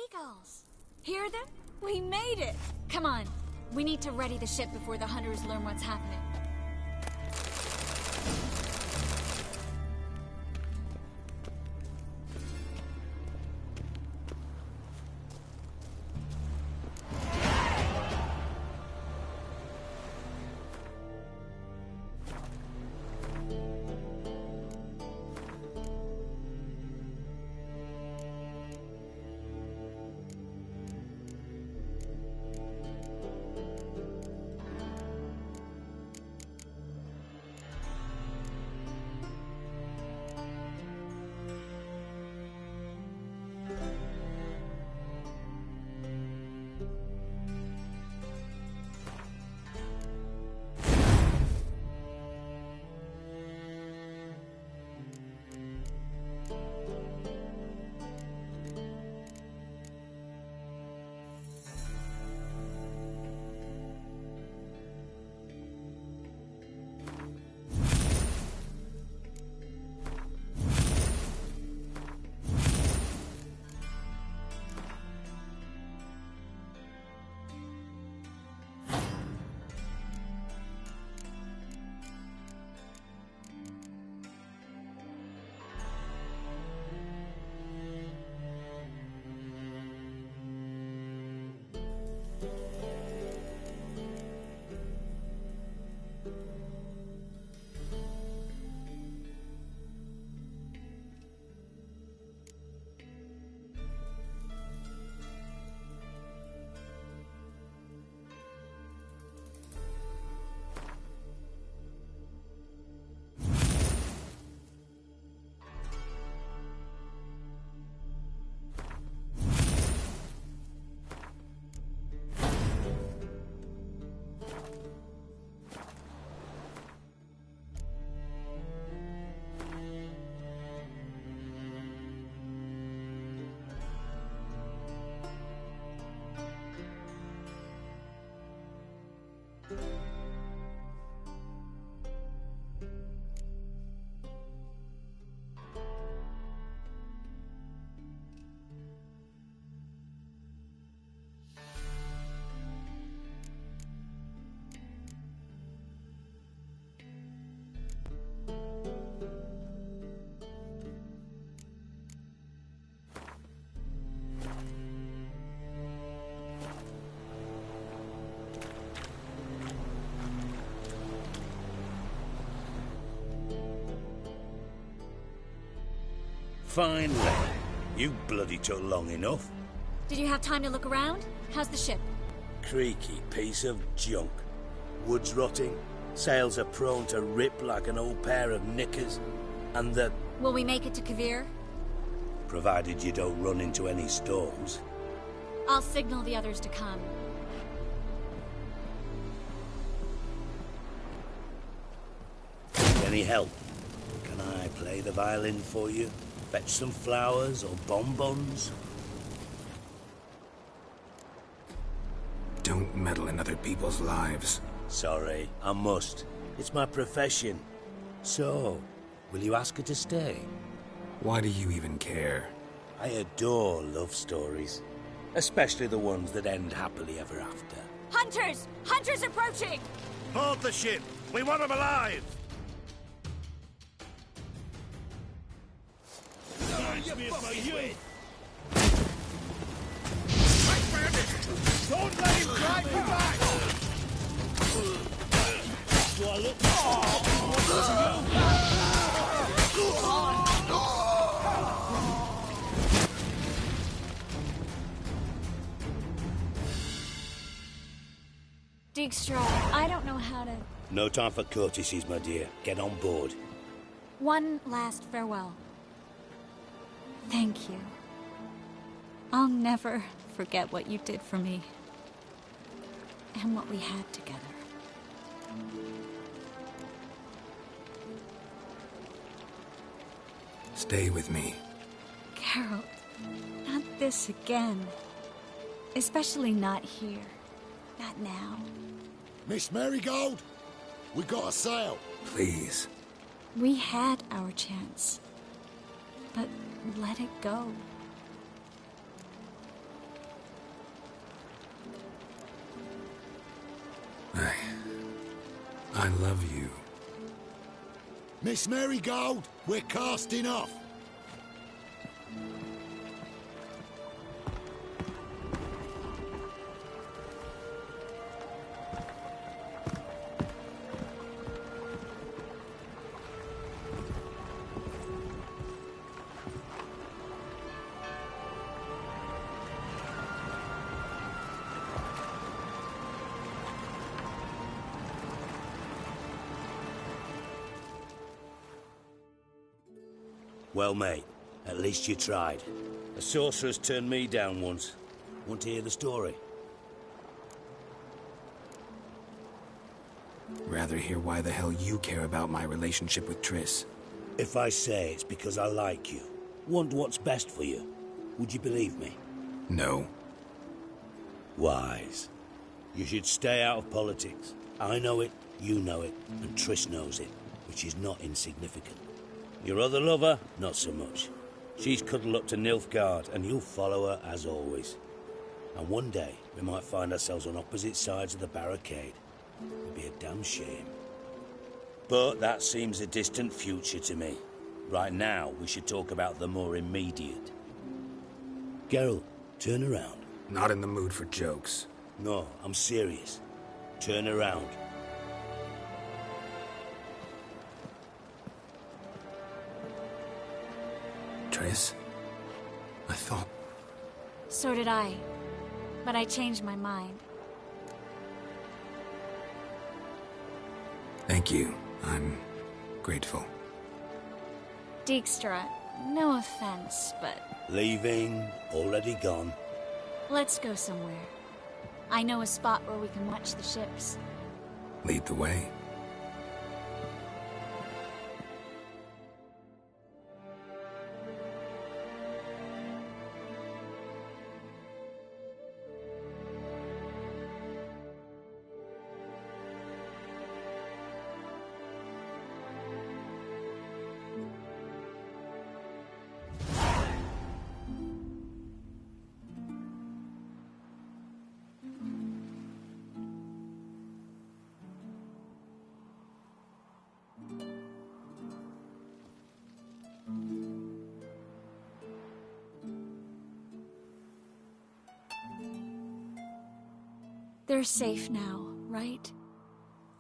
seagulls. Hear them? We made it! Come on. We need to ready the ship before the hunters learn what's happening. Fine lad. You bloody took long enough. Did you have time to look around? How's the ship? Creaky piece of junk. Wood's rotting, sails are prone to rip like an old pair of knickers, and the... Will we make it to Kavir? Provided you don't run into any storms. I'll signal the others to come. Any help? Can I play the violin for you? Fetch some flowers or bonbons? Don't meddle in other people's lives. Sorry, I must. It's my profession. So, will you ask her to stay? Why do you even care? I adore love stories. Especially the ones that end happily ever after. Hunters! Hunters approaching! Board the ship! We want them alive! Don't let him drive you back! Dijkstra, I don't know how to... No time for courtesies, my dear. Get on board. One last farewell. Thank you. I'll never forget what you did for me. And what we had together. Stay with me. Carol, not this again. Especially not here. Not now. Miss Marigold, we got a sail. Please. We had our chance. But let it go. I love you. Miss Marigold, we're casting off. Well, mate, at least you tried. A sorcerer's turned me down once. Want to hear the story? Rather hear why the hell you care about my relationship with Triss. If I say it's because I like you, want what's best for you, would you believe me? No. Wise. You should stay out of politics. I know it, you know it, and Triss knows it, which is not insignificant. Your other lover, not so much. She's cuddled up to Nilfgaard, and you'll follow her as always. And one day, we might find ourselves on opposite sides of the barricade. It'd be a damn shame. But that seems a distant future to me. Right now, we should talk about the more immediate. Geralt, turn around. Not in the mood for jokes. No, I'm serious. Turn around. Triss? I thought... So did I. But I changed my mind. Thank you. I'm grateful. Dijkstra, no offense, but Leaving, already gone. let's go somewhere. I know a spot where we can watch the ships. Lead the way. They're safe now, right?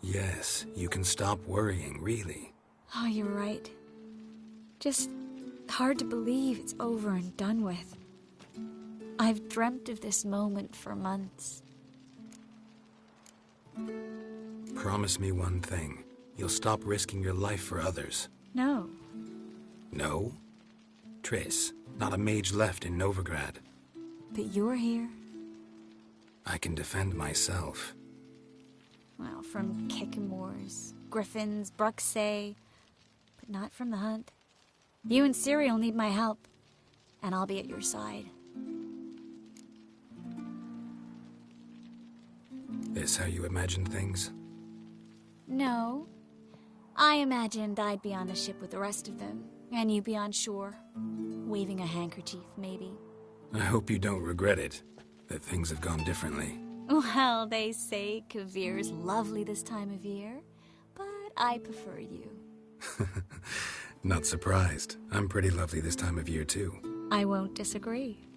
Yes, you can stop worrying, really. Oh, you're right. Just hard to believe it's over and done with. I've dreamt of this moment for months. Promise me one thing. You'll stop risking your life for others. No. No? Triss, not a mage left in Novigrad. But you're here? I can defend myself. Well, from Kickamores, Griffins, Bruxay, but not from the hunt. You and Ciri will need my help, and I'll be at your side. This how you imagine things? No. I imagined I'd be on the ship with the rest of them, and you'd be on shore, waving a handkerchief, maybe. I hope you don't regret it, that things have gone differently. Well, they say Kavir's lovely this time of year, but I prefer you. Not surprised. I'm pretty lovely this time of year, too. I won't disagree.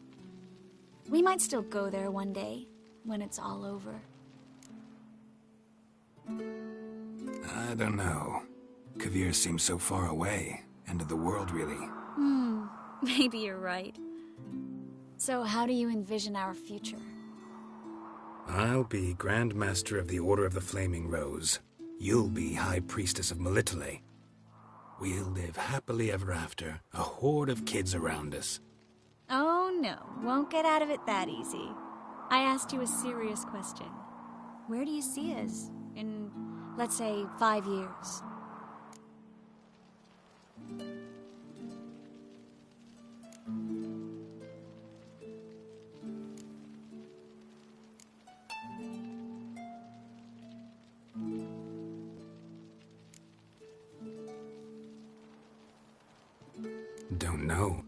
We might still go there one day, when it's all over. I don't know. Kavir seems so far away. End of the world, really. Maybe you're right. So how do you envision our future? I'll be Grand Master of the Order of the Flaming Rose. You'll be High Priestess of Melitele. We'll live happily ever after, a horde of kids around us. Oh no, won't get out of it that easy. I asked you a serious question. Where do you see us in, let's say, 5 years? Don't know.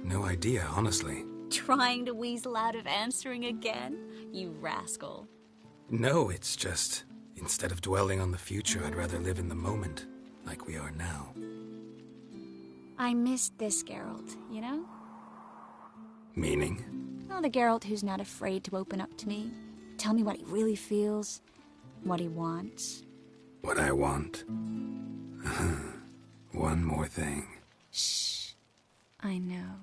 No idea, honestly. Trying to weasel out of answering again? You rascal. No, it's just... Instead of dwelling on the future, I'd rather live in the moment, like we are now. I missed this Geralt, you know? Meaning? Oh, the Geralt who's not afraid to open up to me. Tell me what he really feels, what he wants. What I want? One more thing. Shh. I know.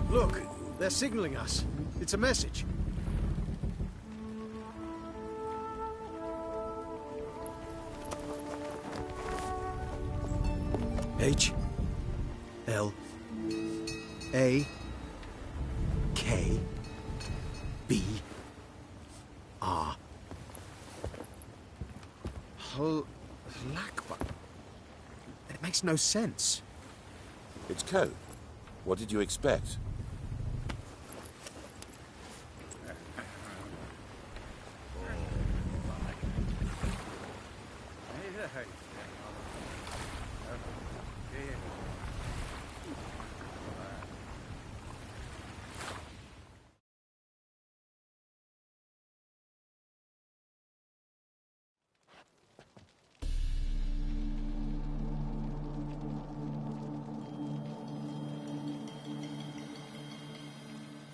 Look, they're signaling us. It's a message. H L A K B R Lakba. It makes no sense. It's code. What did you expect?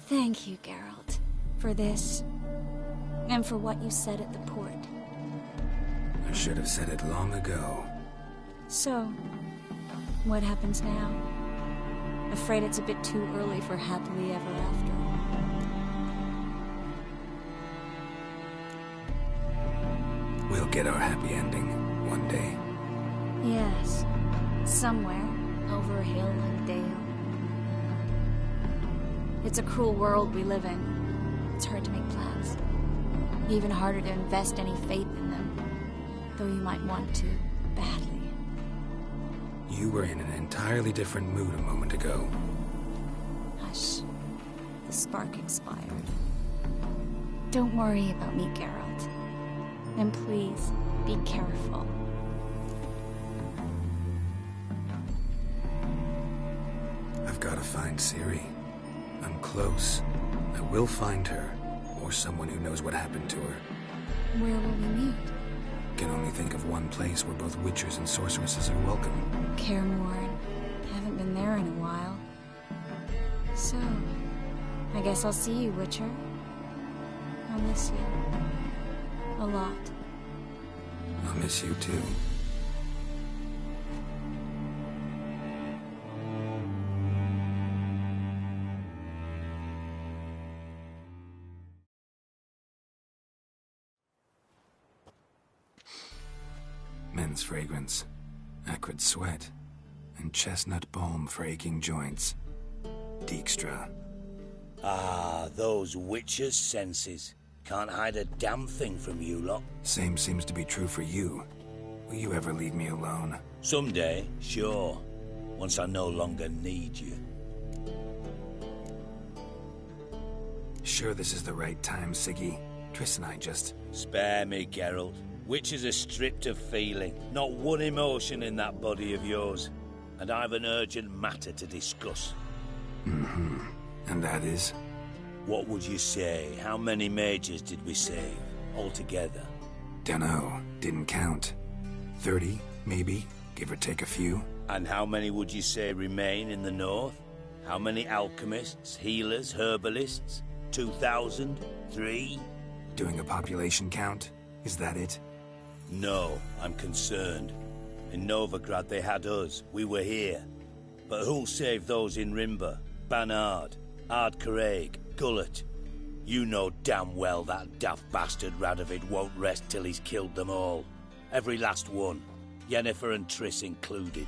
Thank you, Geralt, for this, and for what you said at the port. I should have said it long ago. So, what happens now? Afraid it's a bit too early for happily ever after. We'll get our happy ending one day. Yes, somewhere, over a hill and dale. It's a cruel world we live in. It's hard to make plans. Even harder to invest any faith in them. Though you might want to, badly. You were in an entirely different mood a moment ago. Hush. The spark expired. Don't worry about me, Geralt. And please, be careful. I've got to find Ciri. I'm close. I will find her, or someone who knows what happened to her. Where will we meet? Can only think of one place where both witchers and sorceresses are welcome. Kaer Haven't been there in a while. So, I guess I'll see you, Witcher. I'll miss you. A lot. I'll miss you too. Men's fragrance, acrid sweat, and chestnut balm for aching joints. Dijkstra. Ah, those witches' senses. Can't hide a damn thing from you lot. Same seems to be true for you. Will you ever leave me alone? Someday, sure. Once I no longer need you. Sure this is the right time, Siggy? Triss and I just... Spare me, Geralt. Witches are stripped of feeling. Not one emotion in that body of yours. And I've an urgent matter to discuss. Mm-hmm. And that is? What would you say? How many mages did we save, altogether? Dunno. Didn't count. 30, maybe, give or take a few. And how many would you say remain in the north? How many alchemists, healers, herbalists? 2,000? 3? Doing a population count? Is that it? No, I'm concerned. In Novigrad they had us, we were here. But who'll save those in Rimba, Banard, Ardcaraig, Gullet? You know damn well that daft bastard Radovid won't rest till he's killed them all. Every last one. Yennefer and Triss included.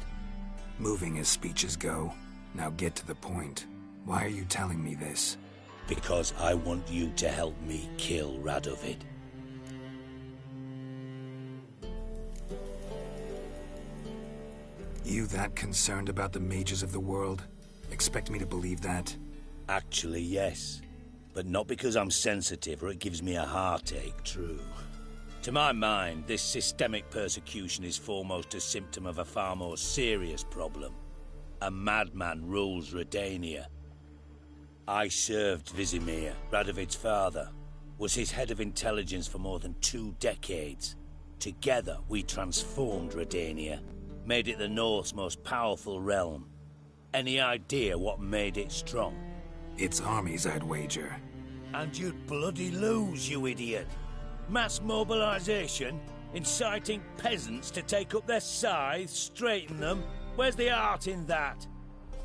Moving as speeches go. Now get to the point. Why are you telling me this? Because I want you to help me kill Radovid. You that concerned about the mages of the world? Expect me to believe that? Actually, yes. But not because I'm sensitive or it gives me a heartache, true. To my mind, this systemic persecution is foremost a symptom of a far more serious problem. A madman rules Redania. I served Vizimir, Radovid's father, was his head of intelligence for more than 2 decades. Together, we transformed Redania, made it the North's most powerful realm. Any idea what made it strong? Its armies, I'd wager. And you'd bloody lose, you idiot. Mass mobilization, inciting peasants to take up their scythes, straighten them. Where's the art in that?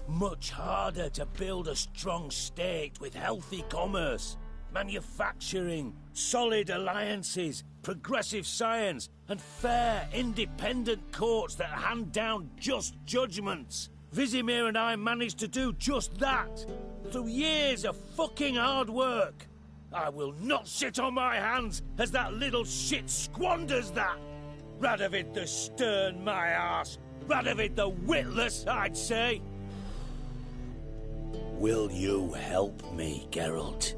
Much harder to build a strong state with healthy commerce, manufacturing, solid alliances, progressive science, and fair, independent courts that hand down just judgments. Vizimir and I managed to do just that, through years of fucking hard work. I will not sit on my hands as that little shit squanders that. Radovid the stern, my arse. Radovid the witless, I'd say. Will you help me, Geralt?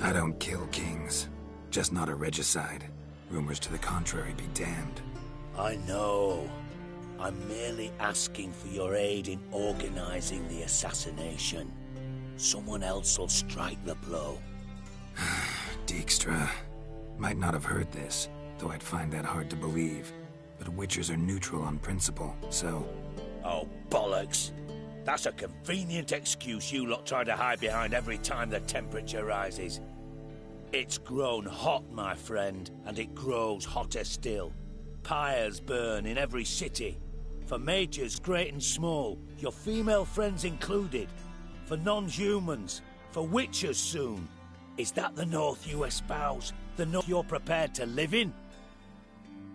I don't kill kings. Just not a regicide. Rumors to the contrary be damned. I know. I'm merely asking for your aid in organizing the assassination. Someone else will strike the blow. Dijkstra. Might not have heard this, though I'd find that hard to believe. But Witchers are neutral on principle, so... Oh, bollocks. That's a convenient excuse you lot try to hide behind every time the temperature rises. It's grown hot, my friend, and it grows hotter still. Pyres burn in every city. For mages great and small, your female friends included. For non-humans, for witchers soon. Is that the North you espouse? The North you're prepared to live in?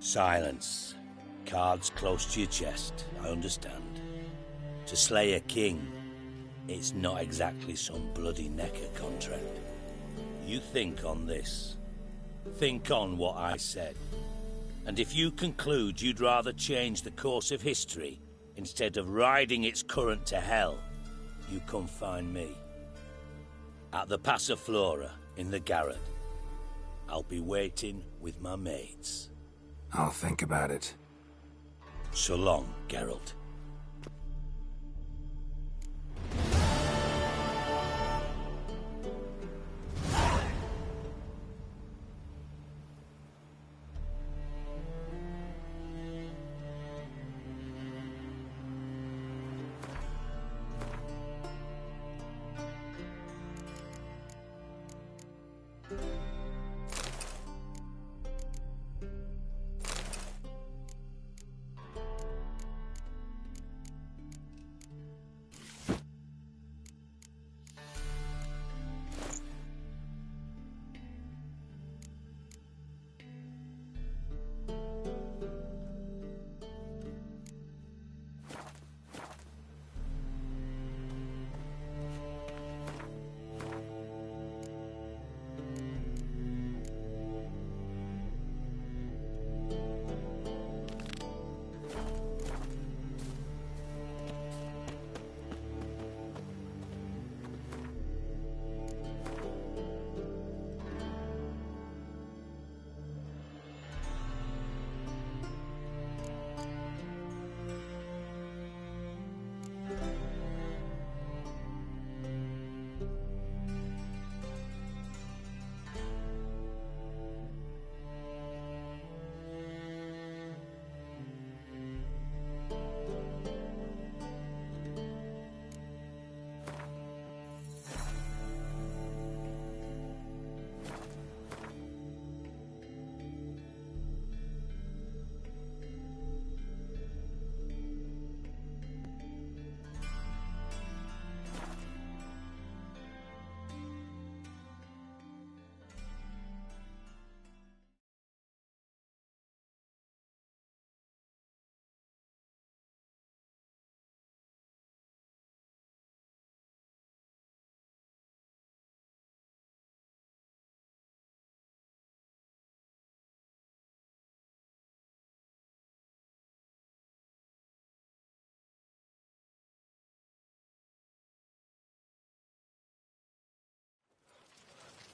Silence. Cards close to your chest, I understand. To slay a king, it's not exactly some bloody necker contract. You think on this. Think on what I said. And if you conclude you'd rather change the course of history instead of riding its current to hell, you come find me. At the Passiflora in the Garret. I'll be waiting with my mates. I'll think about it. So long, Geralt.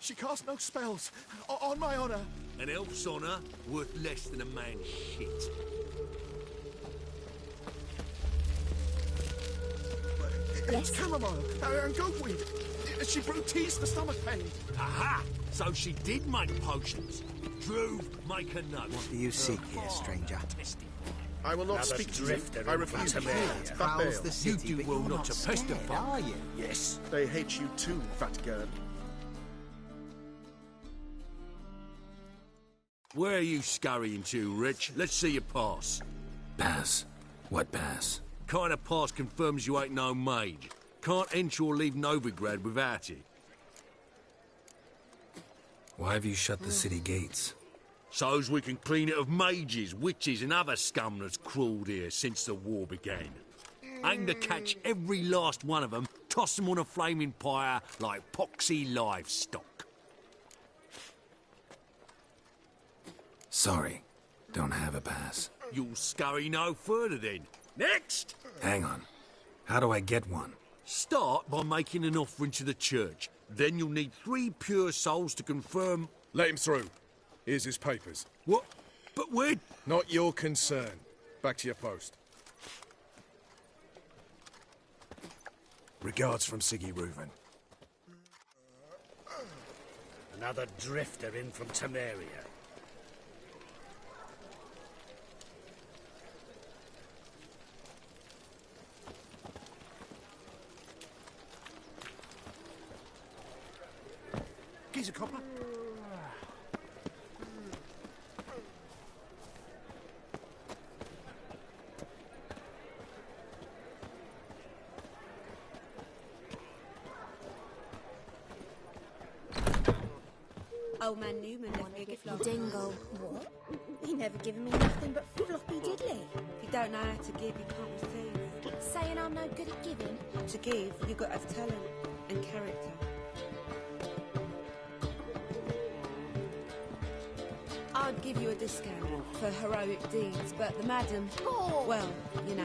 She casts no spells. On my honor. An elf's honor worth less than a man's shit. It's chamomile and goatweed. She brewed teas for stomach pain. Aha! So she did make potions. Drew, make a note. What do you seek here, stranger? I will not Another speak to you. drifter I in refuse to front hear. of me. Fat Prowls Bale. the city, You do but well you're not to pester scared, folk. are you? Yes. They hate you too, fat girl. Where are you scurrying to, Rich? Let's see your pass. Pass? What pass? Kind of pass confirms you ain't no maid. Can't enter or leave Novigrad without it. Why have you shut the city gates? So's we can clean it of mages, witches and other scum that's crawled here since the war began. Aim to catch every last one of them, toss them on a flaming pyre like poxy livestock. Sorry, don't have a pass. You'll scurry no further then. Next! Hang on. How do I get one? Start by making an offering to the church. Then you'll need 3 pure souls to confirm... Let him through. Here's his papers. What? But we're... Not your concern. Back to your post. Regards from Siggy Reuven. Another drifter in from Temeria. Geese a copper. Old man Newman left me a gift last Dingle. What? He never given me nothing but floppy diddly. If you don't know how to give, you can't receive. Saying I'm no good at giving. To give, you've got to have talent and character. I'd give you a discount for heroic deeds, but the madam... Oh. Well, you know.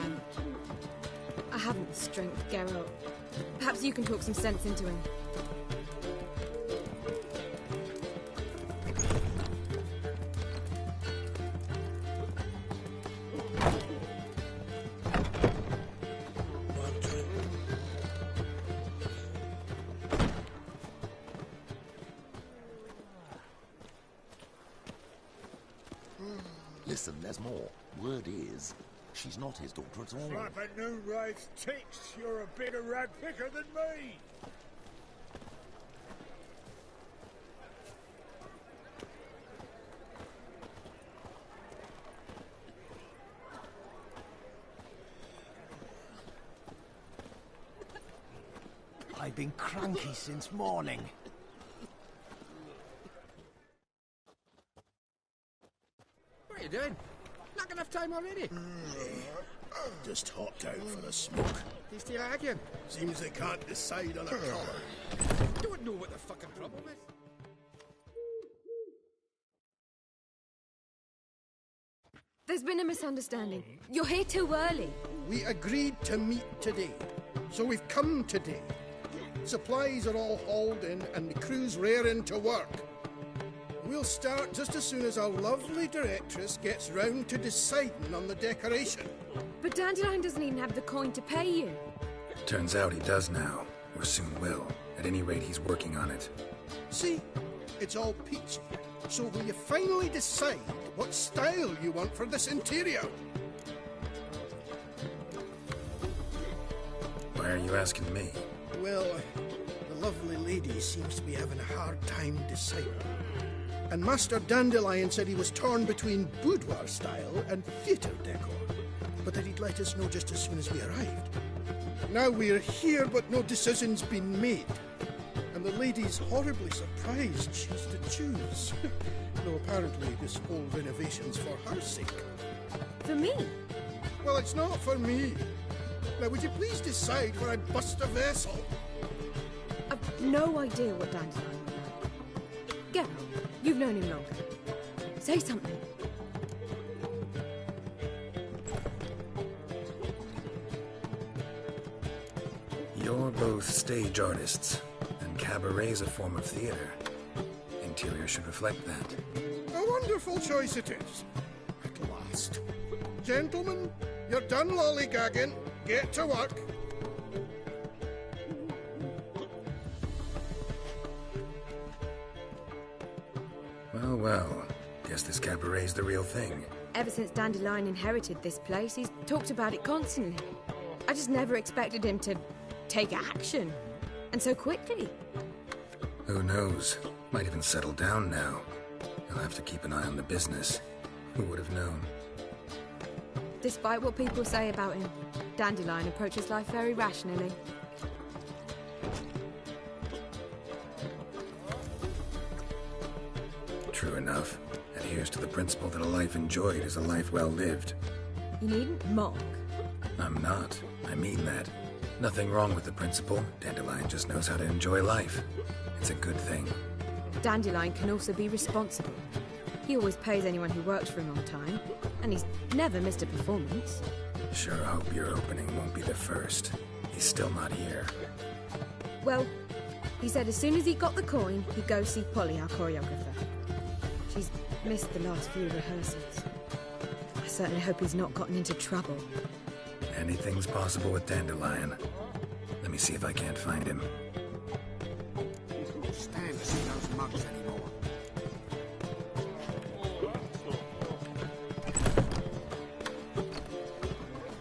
I haven't the strength, Geralt. Perhaps you can talk some sense into him. Listen, there's more. Word is, she's not his daughter at all. Slap a new race ticks. You're a bigger rag picker than me. I've been cranky since morning. What are you doing? Not enough time already. Just hopped out for a smoke. He's still arguing. Seems they can't decide on a collar. Don't know what the fucking problem is. There's been a misunderstanding. You're here too early. We agreed to meet today, so we've come today. Supplies are all hauled in and the crew's raring to work. We'll start just as soon as our lovely directress gets round to deciding on the decoration. But Dandelion doesn't even have the coin to pay you. Turns out he does now, or soon will. At any rate, he's working on it. See? It's all peachy. So will you finally decide what style you want for this interior? Why are you asking me? Well, the lovely lady seems to be having a hard time deciding. And Master Dandelion said he was torn between boudoir style and theatre decor, but that he'd let us know just as soon as we arrived. Now we're here, but no decision's been made. And the lady's horribly surprised she's to choose. Though apparently this whole renovation's for her sake. For me? Well, it's not for me. Now, would you please decide where I bust a vessel? I've no idea what Dandelion would like. Geralt, you've known him longer. Say something. You're both stage artists, and cabaret's a form of theater. interior should reflect that. A wonderful choice it is. At last. Gentlemen, you're done lollygagging. Get to work. Well, well. Guess this cabaret's the real thing. Ever since Dandelion inherited this place, he's talked about it constantly. I just never expected him to take action. And so quickly. Who knows? Might even settle down now. He'll have to keep an eye on the business. Who would have known? Despite what people say about him, Dandelion approaches life very rationally. True enough. Adheres to the principle that a life enjoyed is a life well lived. You needn't mock. I'm not. I mean that. Nothing wrong with the principle. Dandelion just knows how to enjoy life. It's a good thing. Dandelion can also be responsible. He always pays anyone who works for him on time, and he's never missed a performance. Sure hope your opening won't be the first. He's still not here. Well, he said as soon as he got the coin, he'd go see Polly, our choreographer. She's missed the last few rehearsals. I certainly hope he's not gotten into trouble. Anything's possible with Dandelion. Let me see if I can't find him. Can't stand to see those mugs anymore.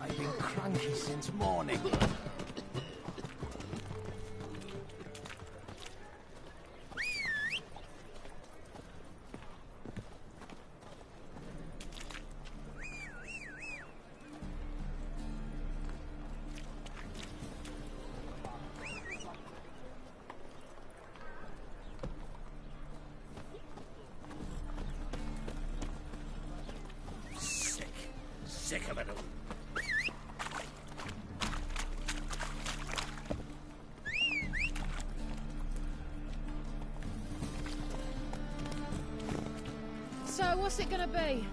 I've been cranky since morning. Sick of it all. So, what's it gonna be?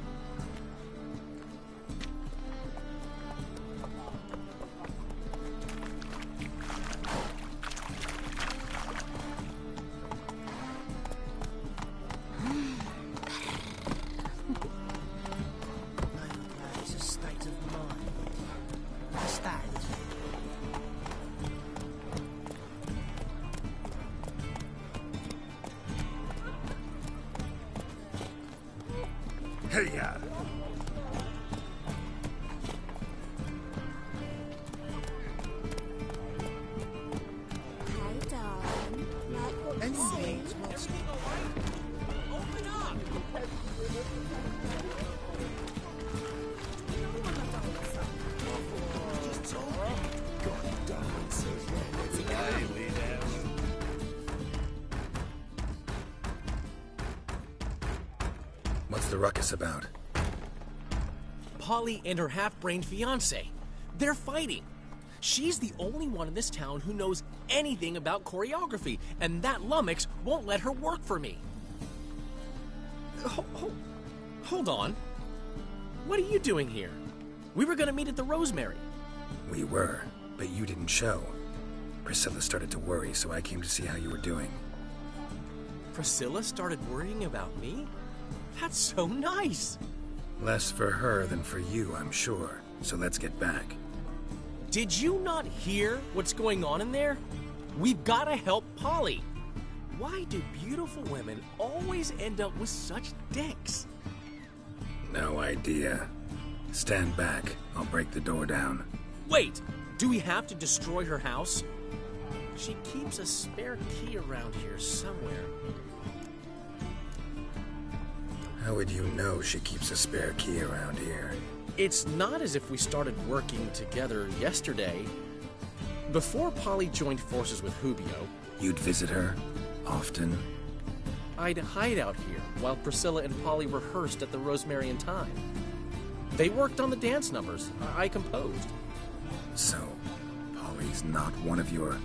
Hey-ya! Hey, darling. Like what you see? Open up! What's the ruckus about? Polly and her half-brained fiancé. They're fighting. She's the only one in this town who knows anything about choreography, and that lummox won't let her work for me. Hold on. What are you doing here? We were gonna meet at the Rosemary. We were, but you didn't show. Priscilla started to worry, so I came to see how you were doing. Priscilla started worrying about me? That's so nice. Less for her than for you, I'm sure. So let's get back. Did you not hear what's going on in there? We've got to help Polly. Why do beautiful women always end up with such dicks? No idea. Stand back. I'll break the door down. Wait, do we have to destroy her house? She keeps a spare key around here somewhere. How would you know she keeps a spare key around here? It's not as if we started working together yesterday. Before Polly joined forces with Hubio... You'd visit her? Often? I'd hide out here while Priscilla and Polly rehearsed at the Rosemary in time. They worked on the dance numbers I composed. So, Polly's not one of your...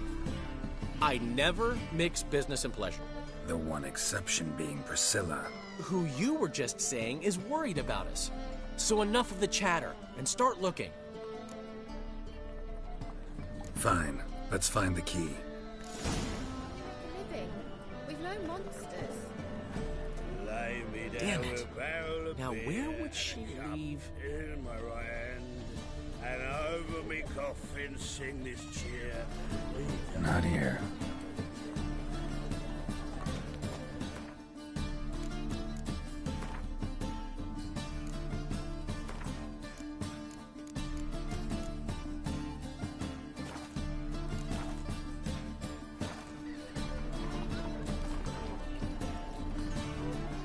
I never mix business and pleasure. The one exception being Priscilla. Who you were just saying is worried about us. So enough of the chatter, and start looking. Fine. Let's find the key. Living with no monsters. Damn it. Now, where would she leave? In my right hand, and over me coffin sing this cheer. Not here.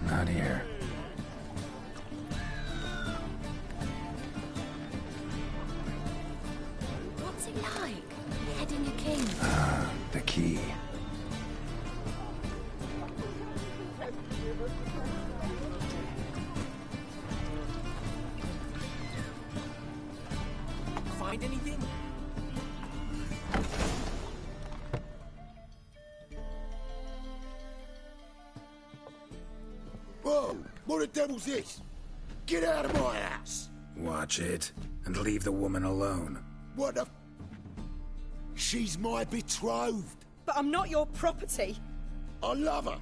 Not here. What's it like, beheading a king? The key. Find anything? Whoa! What the devil's this? Get out of my house! Watch it, and leave the woman alone. What the... She's my betrothed. But I'm not your property. I love her.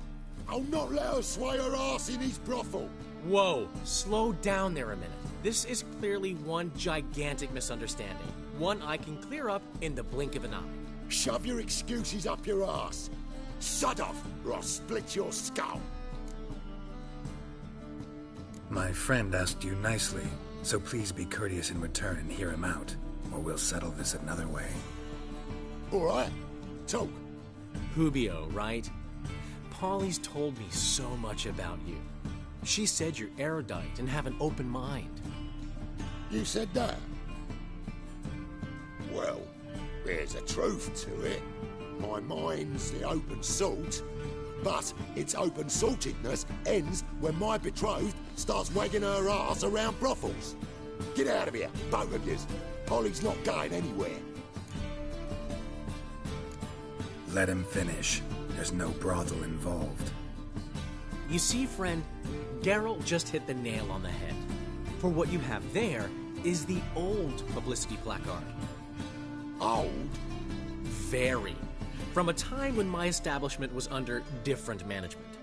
I'll not let her sway her ass in his brothel. Whoa, slow down there a minute. This is clearly one gigantic misunderstanding. One I can clear up in the blink of an eye. Shove your excuses up your ass. Shut off, or I'll split your skull. My friend asked you nicely, so please be courteous in return and hear him out, or we'll settle this another way. All right, talk. Hubio, right? Polly's told me so much about you. She said you're erudite and have an open mind. You said that? Well, there's a truth to it. My mind's the open salt, but its open saltedness ends when my betrothed starts wagging her ass around brothels. Get out of here, both of yous. Polly's not going anywhere. Let him finish. There's no brothel involved. You see, friend, Geralt just hit the nail on the head. For what you have there is the old publicity placard. Old? Very. From a time when my establishment was under different management.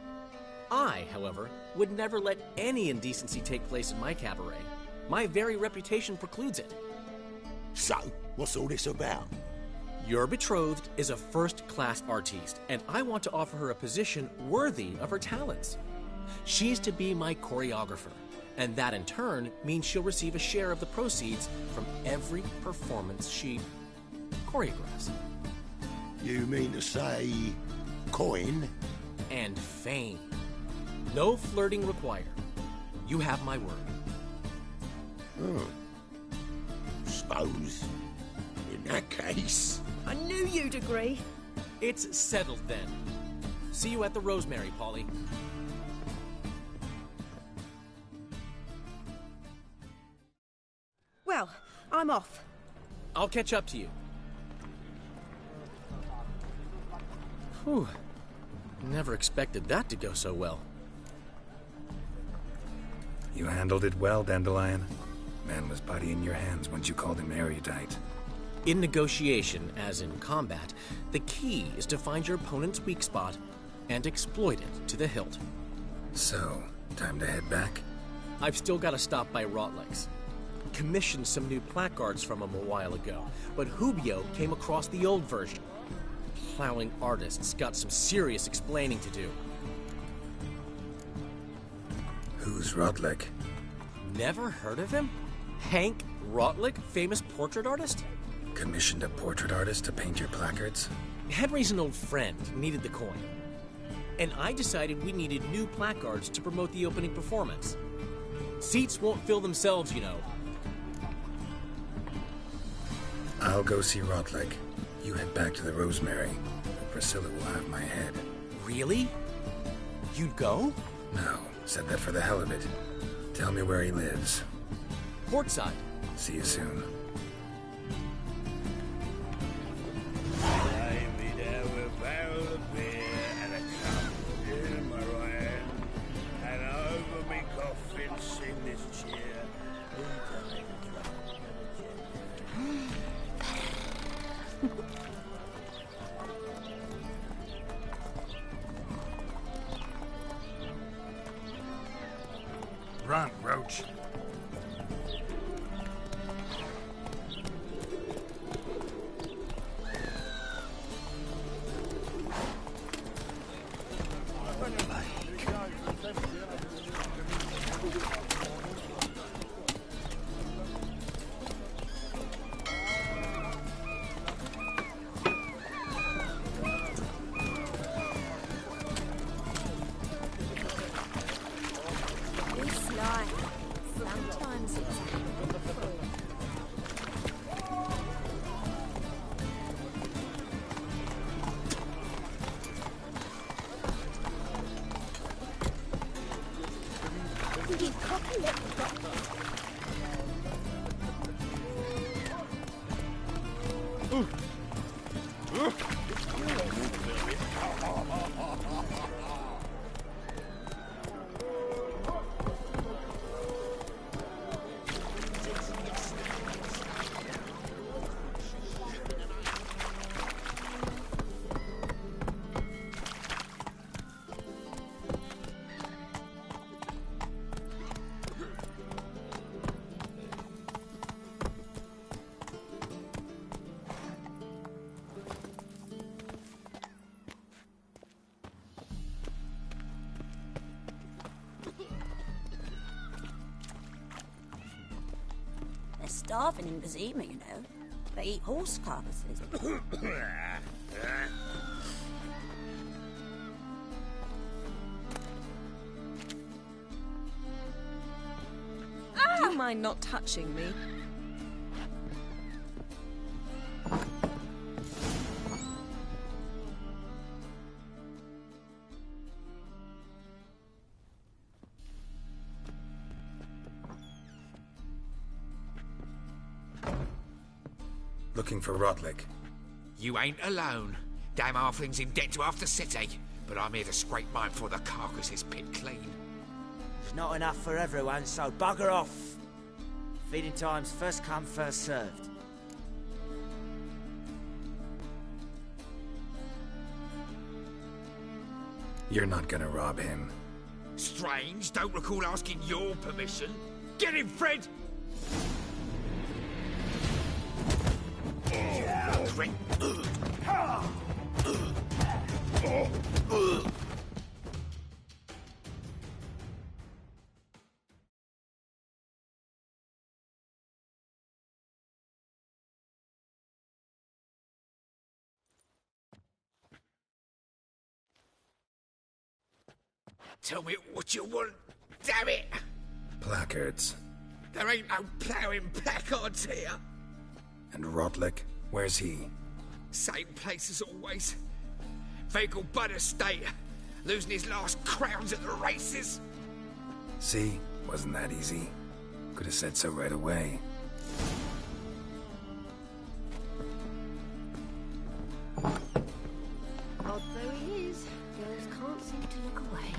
I, however, would never let any indecency take place in my cabaret. My very reputation precludes it. So, what's all this about? Your betrothed is a first-class artiste, and I want to offer her a position worthy of her talents. She's to be my choreographer, and that in turn means she'll receive a share of the proceeds from every performance she choreographs. You mean to say... coin? And fame. No flirting required. You have my word. Suppose. In that case... I knew you'd agree. It's settled then. See you at the Rosemary, Polly. Well, I'm off. I'll catch up to you. Whew. Never expected that to go so well. You handled it well, Dandelion. Man was putty in your hands once you called him erudite. In negotiation, as in combat, the key is to find your opponent's weak spot and exploit it to the hilt. So, time to head back? I've still got to stop by Rotlex. Commissioned some new placards from him a while ago, but Hubio came across the old version. Plowing artists got some serious explaining to do. Who's Rotlick? Never heard of him? Hank Rotlick, famous portrait artist? Commissioned a portrait artist to paint your placards? Henry's an old friend, needed the coin. And I decided we needed new placards to promote the opening performance. Seats won't fill themselves, you know. I'll go see Rotlick. You head back to the Rosemary. Priscilla will have my head. Really? You'd go? No, said that for the hell of it. Tell me where he lives. Portside. See you soon. Lay me down with a barrel of beer and a cup in my right hand, and over me coffin sing this cheer. Run, Roach. This life, sometimes it's painful. You cocky little bastard. They're starving in Vizima, you know. They eat horse carcasses. Do you mind not touching me? Looking for Rodlick. You ain't alone. Damn halfling's in debt to half the city. But I'm here to scrape mine before the carcass is pit clean. There's not enough for everyone, so bugger off. Feeding time's first come, first served. You're not gonna rob him. Strange, don't recall asking your permission. Get him, Fred! Tell me what you want, damn it! Placards. There ain't no ploughing placards here. And Rodlick, where's he? Same place as always. Vegal Bud Estate, losing his last crowns at the races. See? Wasn't that easy? Could have said so right away. Odd though he is, girls can't seem to look away.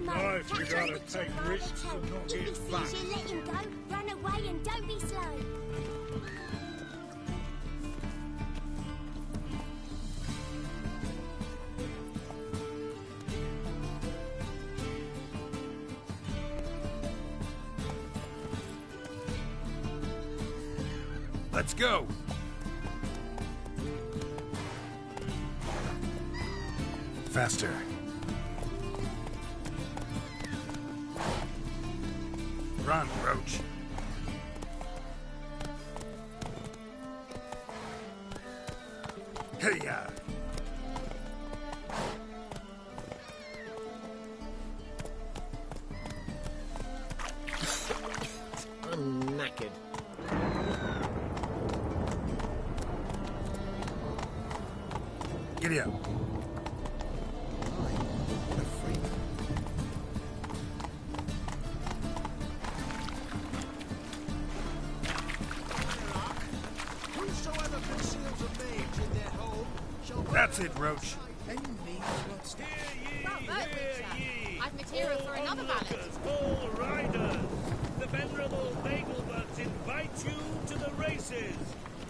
Guys, we gotta take risks and not get fucked. You let him go, run away and don't be slow. Let's go! Faster. Run, Roach. Hey-ya! I'm knackered. Giddy up. That's it, Roach. I've material for another ballad. All riders, the venerable Bagel-Butts invite you to the races.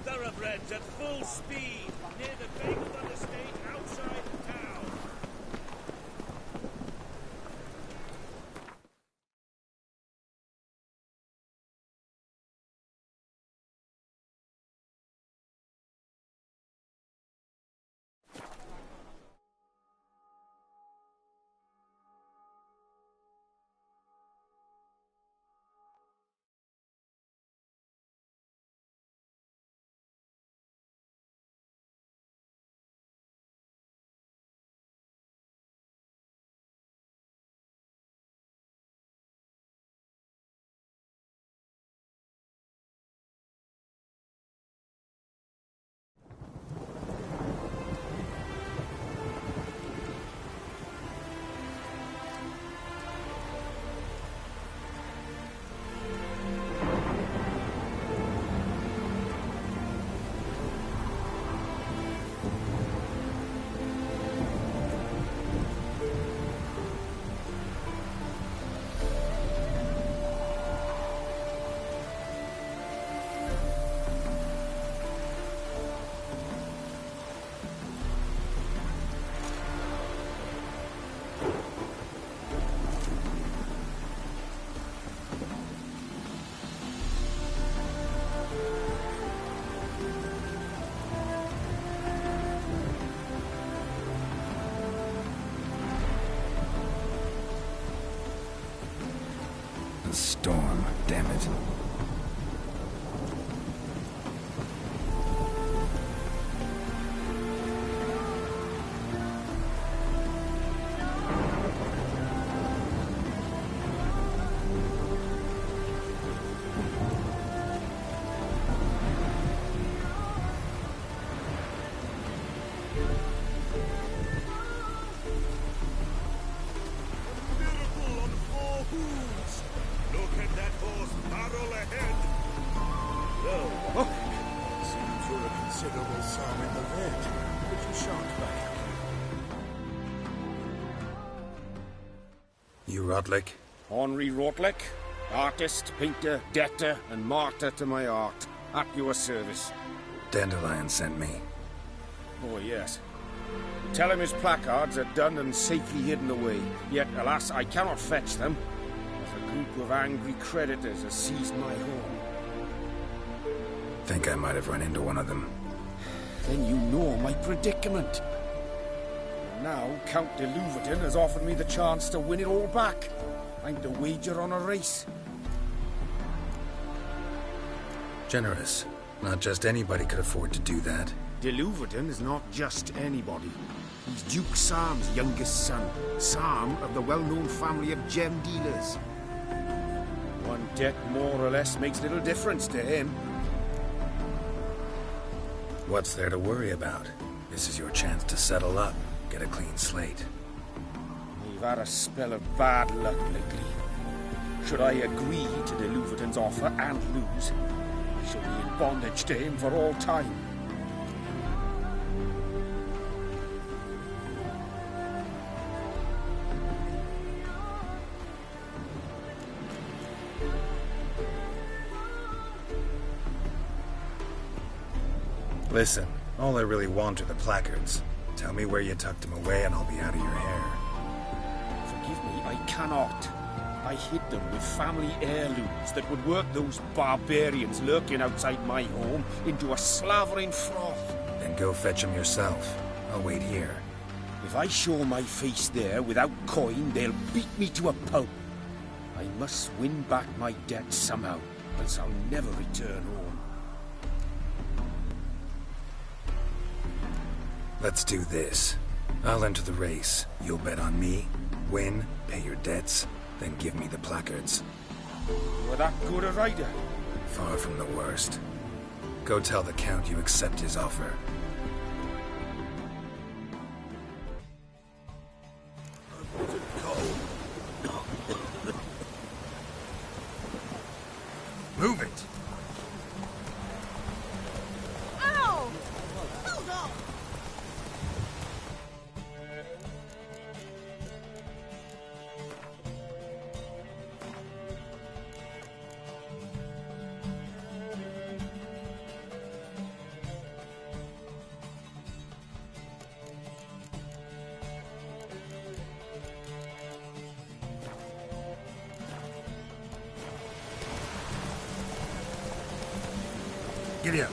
Thoroughbreds at full speed near the Bagel-Butt estate outside the town. Storm, damn it. You Rotlick? Henri Rotlick, artist, painter, debtor, and martyr to my art. At your service. Dandelion sent me. Oh, yes. Tell him his placards are done and safely hidden away. Yet, alas, I cannot fetch them, as a group of angry creditors has seized my home. Think I might have run into one of them. Then you know my predicament. Now, Count de Louverton has offered me the chance to win it all back. I'm to wager on a race. Generous. Not just anybody could afford to do that. De Louverton is not just anybody. He's Duke Sam's youngest son. Sam of the well-known family of gem dealers. One debt more or less makes little difference to him. What's there to worry about? This is your chance to settle up. Get a clean slate. We've had a spell of bad luck lately. Should I agree to de Louverton's offer and lose, I shall be in bondage to him for all time. Listen, all I really want are the placards. Tell me where you tucked them away and I'll be out of your hair. Forgive me, I cannot. I hid them with family heirlooms that would work those barbarians lurking outside my home into a slavering froth. Then go fetch them yourself. I'll wait here. If I show my face there without coin, they'll beat me to a pulp. I must win back my debt somehow, else I'll never return home. Let's do this. I'll enter the race. You'll bet on me, win, pay your debts, then give me the placards. You're that good a rider? Far from the worst. Go tell the Count you accept his offer. Move it! Ow! Hold on! Giddy up.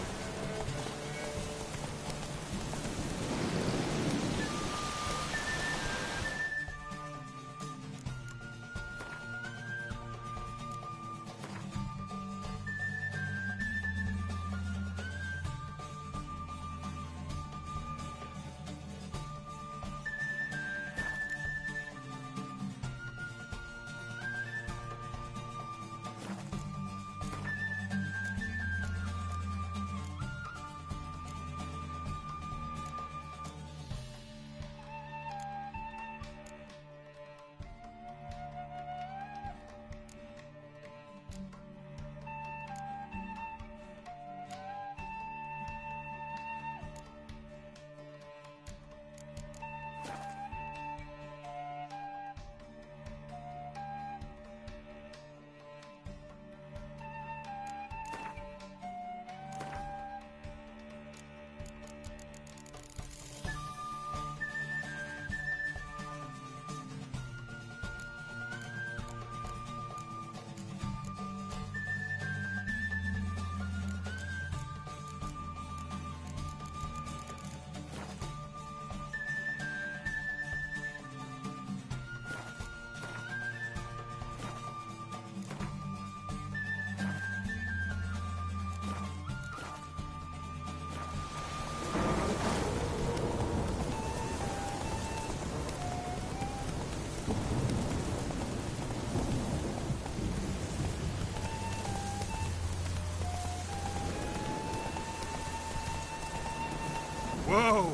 Whoa!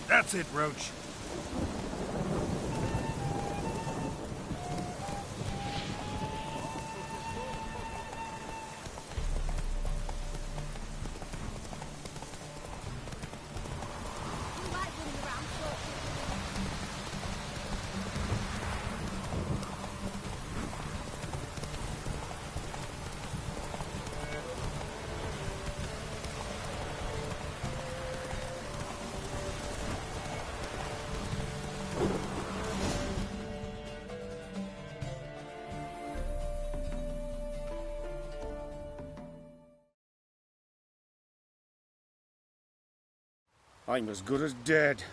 That's it, Roach. I'm as good as dead.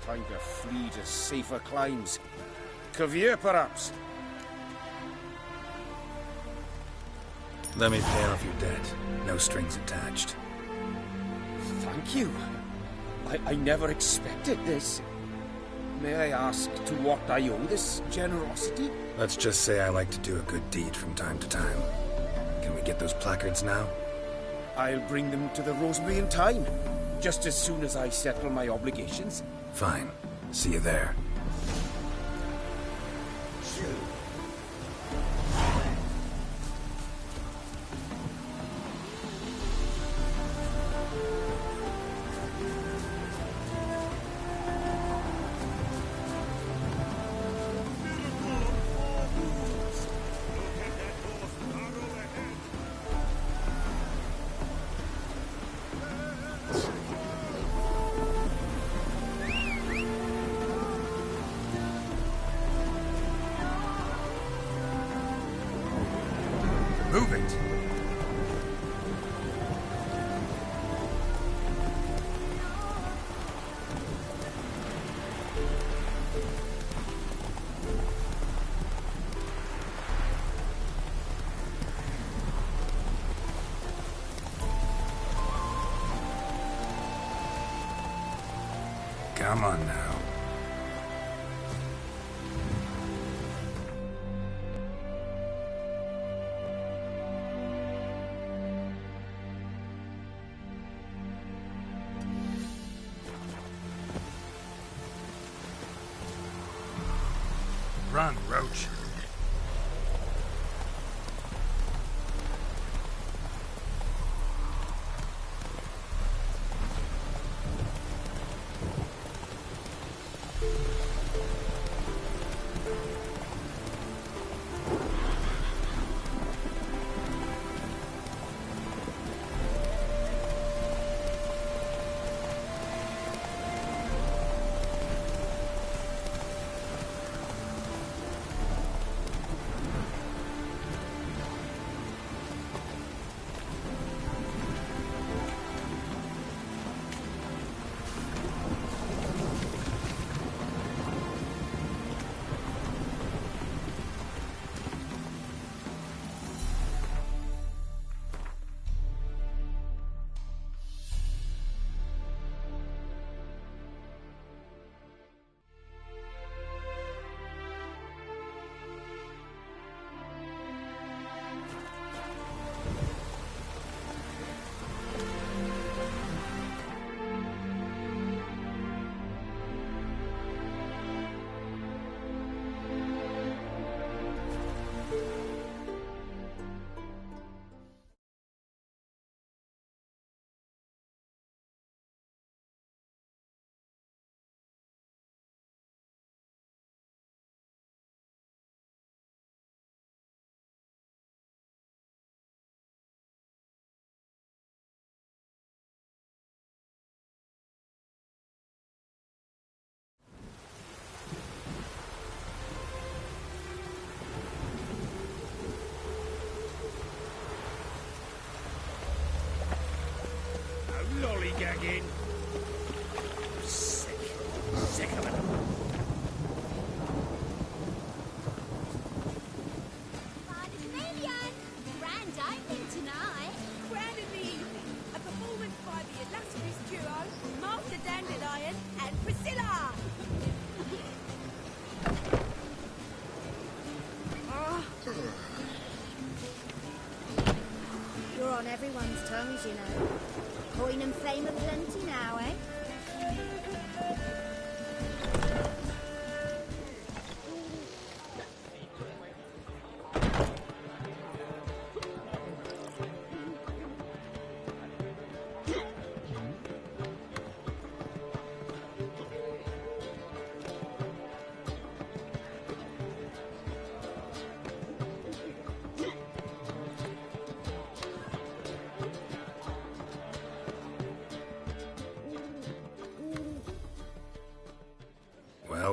Time to flee to safer climes. Caviar, perhaps? Let me pay off your debt. No strings attached. Thank you. I never expected this. May I ask to what I owe this generosity? Let's just say I like to do a good deed from time to time. Can we get those placards now? I'll bring them to the Rosemary in time. Just as soon as I settle my obligations. Fine. See you there. Move it! Come on now. Run, Roach. begging. Sick. Sick of it. Grand opening tonight. Grand of the evening. A performance by the illustrious duo, Master Dandelion and Priscilla. You're on everyone's tongues, you know. Coin and fame aplenty now, eh?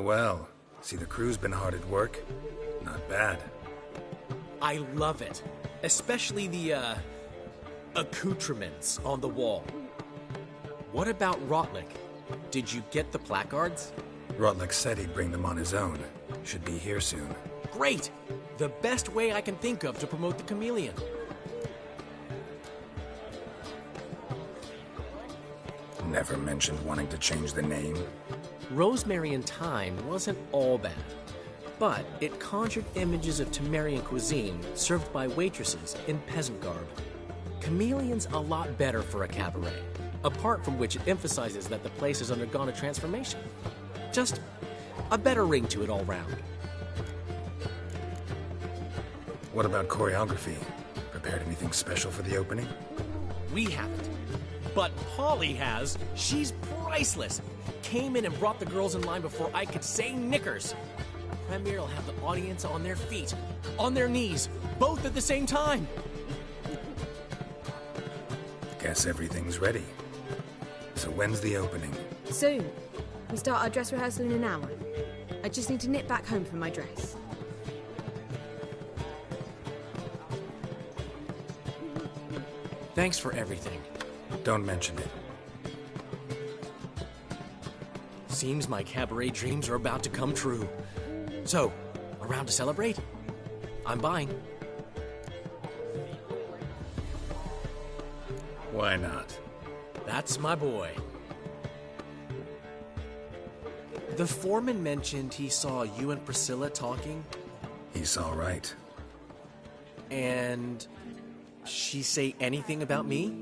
Well. See, the crew's been hard at work. Not bad. I love it. Especially the, accoutrements on the wall. What about Rotlick? Did you get the placards? Rotlick said he'd bring them on his own. Should be here soon. Great! The best way I can think of to promote the chameleon. Never mentioned wanting to change the name. Rosemary and Thyme wasn't all bad, but it conjured images of Temerian cuisine served by waitresses in peasant garb. Chameleon's a lot better for a cabaret, apart from which it emphasizes that the place has undergone a transformation. Just a better ring to it all round. What about choreography? Prepared anything special for the opening? We haven't. But Polly has. She's priceless. Came in and brought the girls in line before I could say knickers. Premiere will have the audience on their feet, on their knees, both at the same time. Guess everything's ready. So when's the opening? Soon. We start our dress rehearsal in an hour. I just need to nip back home for my dress. Thanks for everything. Don't mention it. Seems my cabaret dreams are about to come true. So, around to celebrate? I'm buying. Why not? That's my boy. The foreman mentioned he saw you and Priscilla talking. He saw right. And she say anything about me?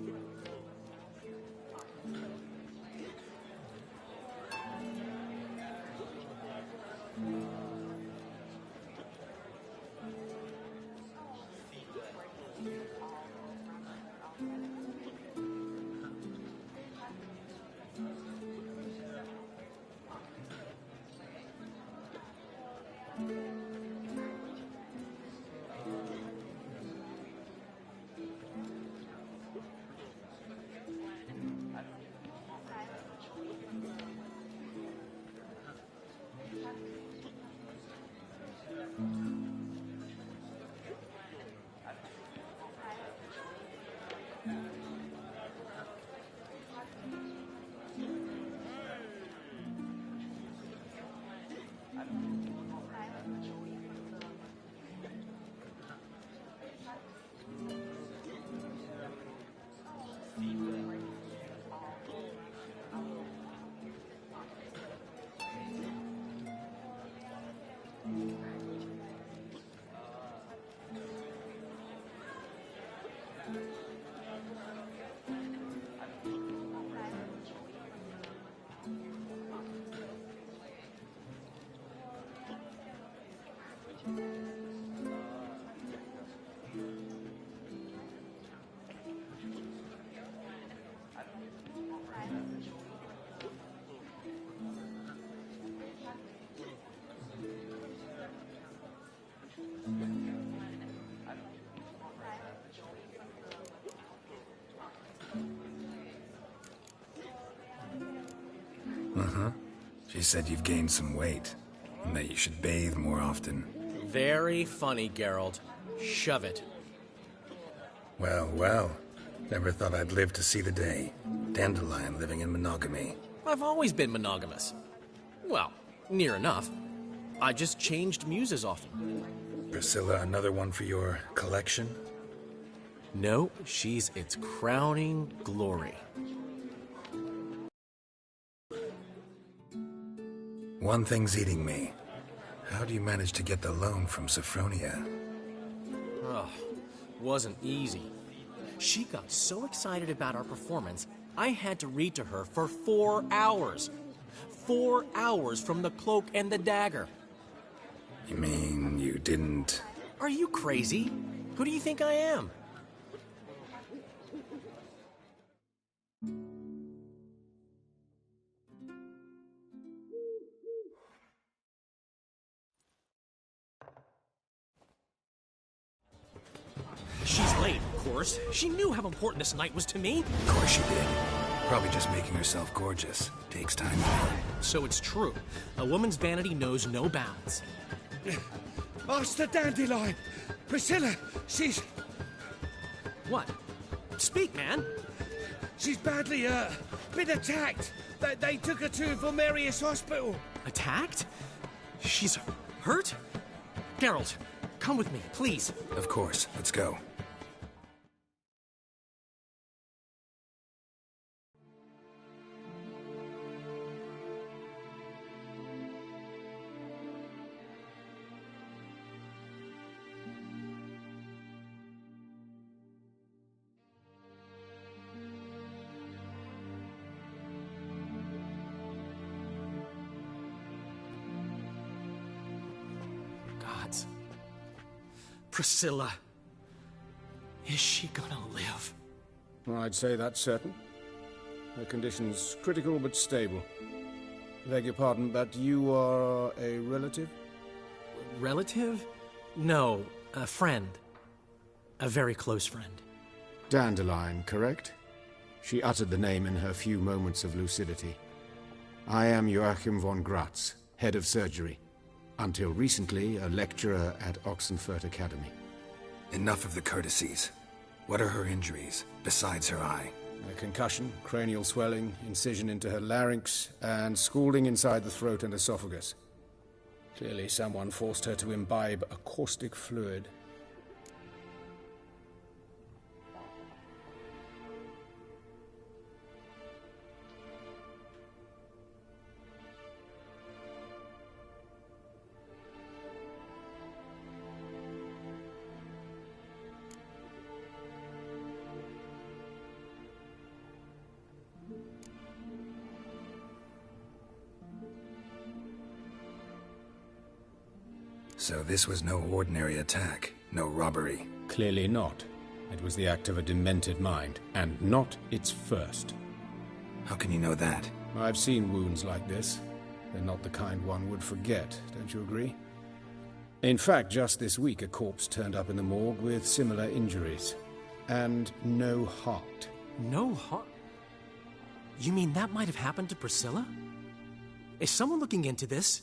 She said you've gained some weight, and that you should bathe more often. Very funny, Geralt. Shove it. Well. Never thought I'd live to see the day. Dandelion living in monogamy. I've always been monogamous. Well, near enough. I just changed muses often. Priscilla, another one for your collection? No, she's its crowning glory. One thing's eating me. How do you manage to get the loan from Sophronia? Oh, wasn't easy. She got so excited about our performance, I had to read to her for 4 hours. 4 hours from the Cloak and the Dagger. You mean you didn't... Are you crazy? Who do you think I am? She's late, of course. She knew how important this night was to me. Of course she did. Probably just making herself gorgeous. Takes time. So it's true. A woman's vanity knows no bounds. Master Dandelion! Priscilla, she's... What? Speak, man. She's badly, been attacked. They took her to Vulmerius Hospital. Attacked? She's hurt? Geralt, come with me, please. Of course. Let's go. Priscilla. Is she gonna live? I'd say that's certain. Her condition's critical but stable. Beg your pardon, but you are a relative? Relative? No, a friend. A very close friend. Dandelion, correct? She uttered the name in her few moments of lucidity. I am Joachim von Gratz, head of surgery. Until recently, a lecturer at Oxenfurt Academy. Enough of the courtesies. What are her injuries, besides her eye? A concussion, cranial swelling, incision into her larynx, and scalding inside the throat and esophagus. Clearly someone forced her to imbibe a caustic fluid. So this was no ordinary attack, no robbery. Clearly not. It was the act of a demented mind, and not its first. How can you know that? I've seen wounds like this. They're not the kind one would forget, don't you agree? In fact, just this week a corpse turned up in the morgue with similar injuries. And no heart. No heart? You mean that might have happened to Priscilla? Is someone looking into this?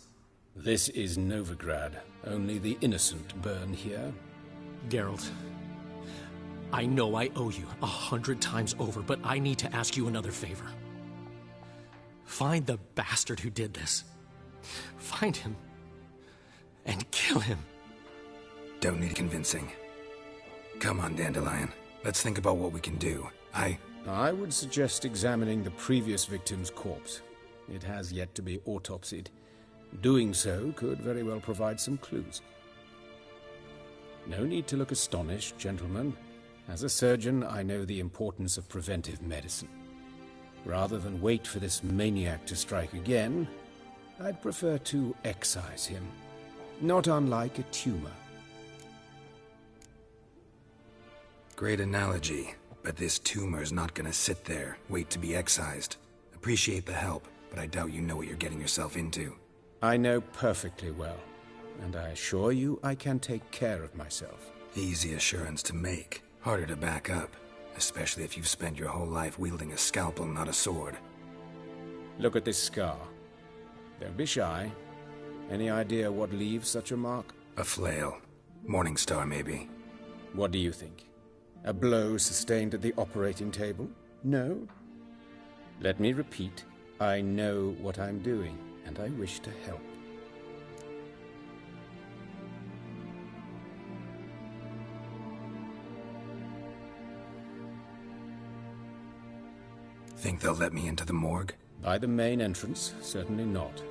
This is Novigrad. Only the innocent burn here. Geralt, I know I owe you 100 times over, but I need to ask you another favor. Find the bastard who did this. Find him. And kill him. Don't need convincing. Come on, Dandelion. Let's think about what we can do. I would suggest examining the previous victim's corpse. It has yet to be autopsied. Doing so could very well provide some clues. No need to look astonished, gentlemen. As a surgeon, I know the importance of preventive medicine. Rather than wait for this maniac to strike again, I'd prefer to excise him. Not unlike a tumor. Great analogy, but this tumor's not gonna sit there, wait to be excised. Appreciate the help, but I doubt you know what you're getting yourself into. I know perfectly well, and I assure you I can take care of myself. Easy assurance to make, harder to back up, especially if you've spent your whole life wielding a scalpel, not a sword. Look at this scar. Don't be shy. Any idea what leaves such a mark? A flail. Morning star, maybe. What do you think? A blow sustained at the operating table? No? Let me repeat. I know what I'm doing, and I wish to help. Think they'll let me into the morgue? By the main entrance, certainly not.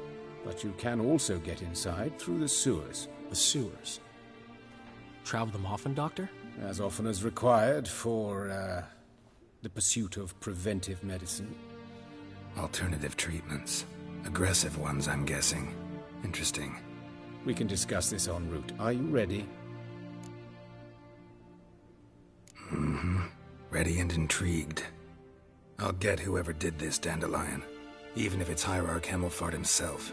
But you can also get inside through the sewers. The sewers? Travel them often, Doctor? As often as required for, the pursuit of preventive medicine. Alternative treatments. Aggressive ones, I'm guessing. Interesting. We can discuss this en route. Are you ready? Mm-hmm. Ready and intrigued. I'll get whoever did this, Dandelion. Even if it's Hierarch Hemmelfart himself.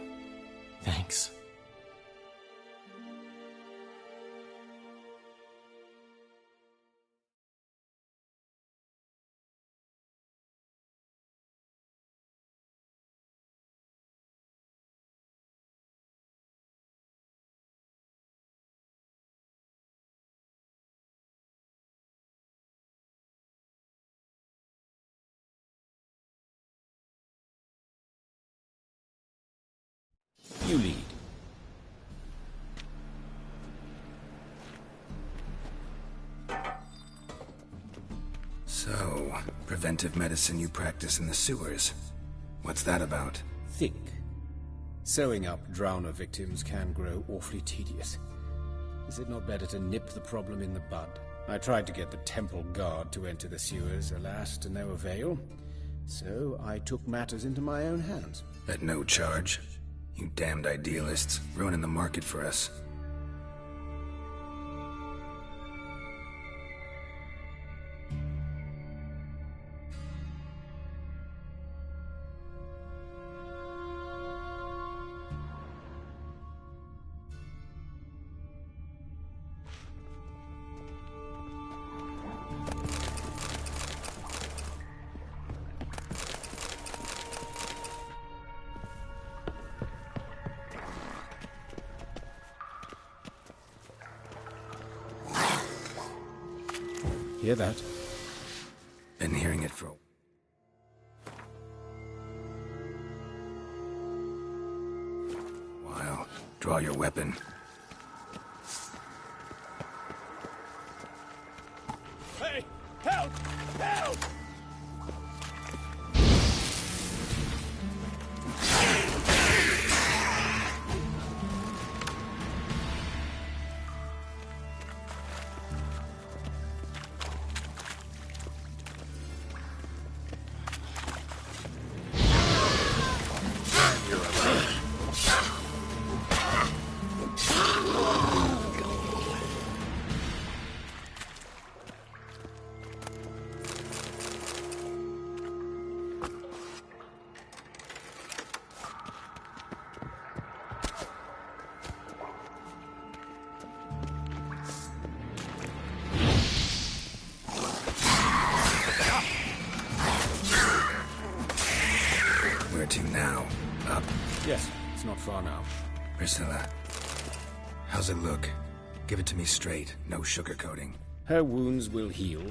Thanks. You lead. So, preventive medicine you practice in the sewers. What's that about? Think. Sewing up drowner victims can grow awfully tedious. Is it not better to nip the problem in the bud? I tried to get the temple guard to enter the sewers, alas, to no avail. So I took matters into my own hands. At no charge? You damned idealists, ruining the market for us. Hear that? Been hearing it for a while. Draw your weapon. Hey! Help! Help! Where to now? Up? Yes, it's not far now. Priscilla, how's it look? Give it to me straight, no sugarcoating. Her wounds will heal,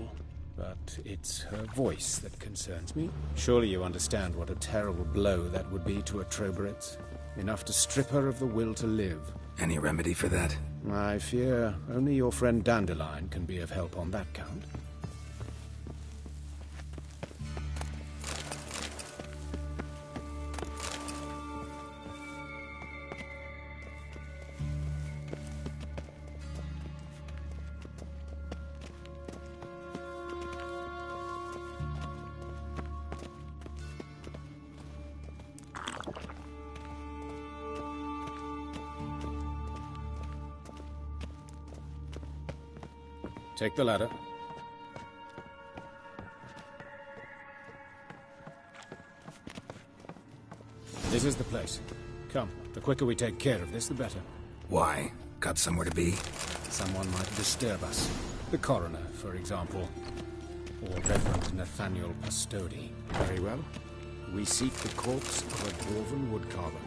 but it's her voice that concerns me. Surely you understand what a terrible blow that would be to a Troberets. Enough to strip her of the will to live. Any remedy for that? I fear only your friend Dandelion can be of help on that count. Take the ladder. This is the place. Come, the quicker we take care of this, the better. Why? Got somewhere to be? Someone might disturb us. The coroner, for example. Or Reverend Nathaniel Pastodi. Very well. We seek the corpse of a dwarven woodcarver.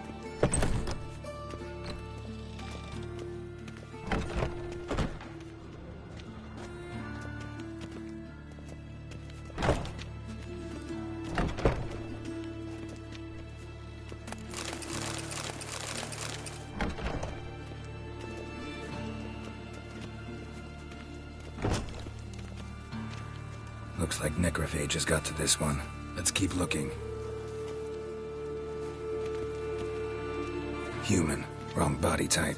Looks like necrophage has got to this one. Let's keep looking. Human. Wrong body type.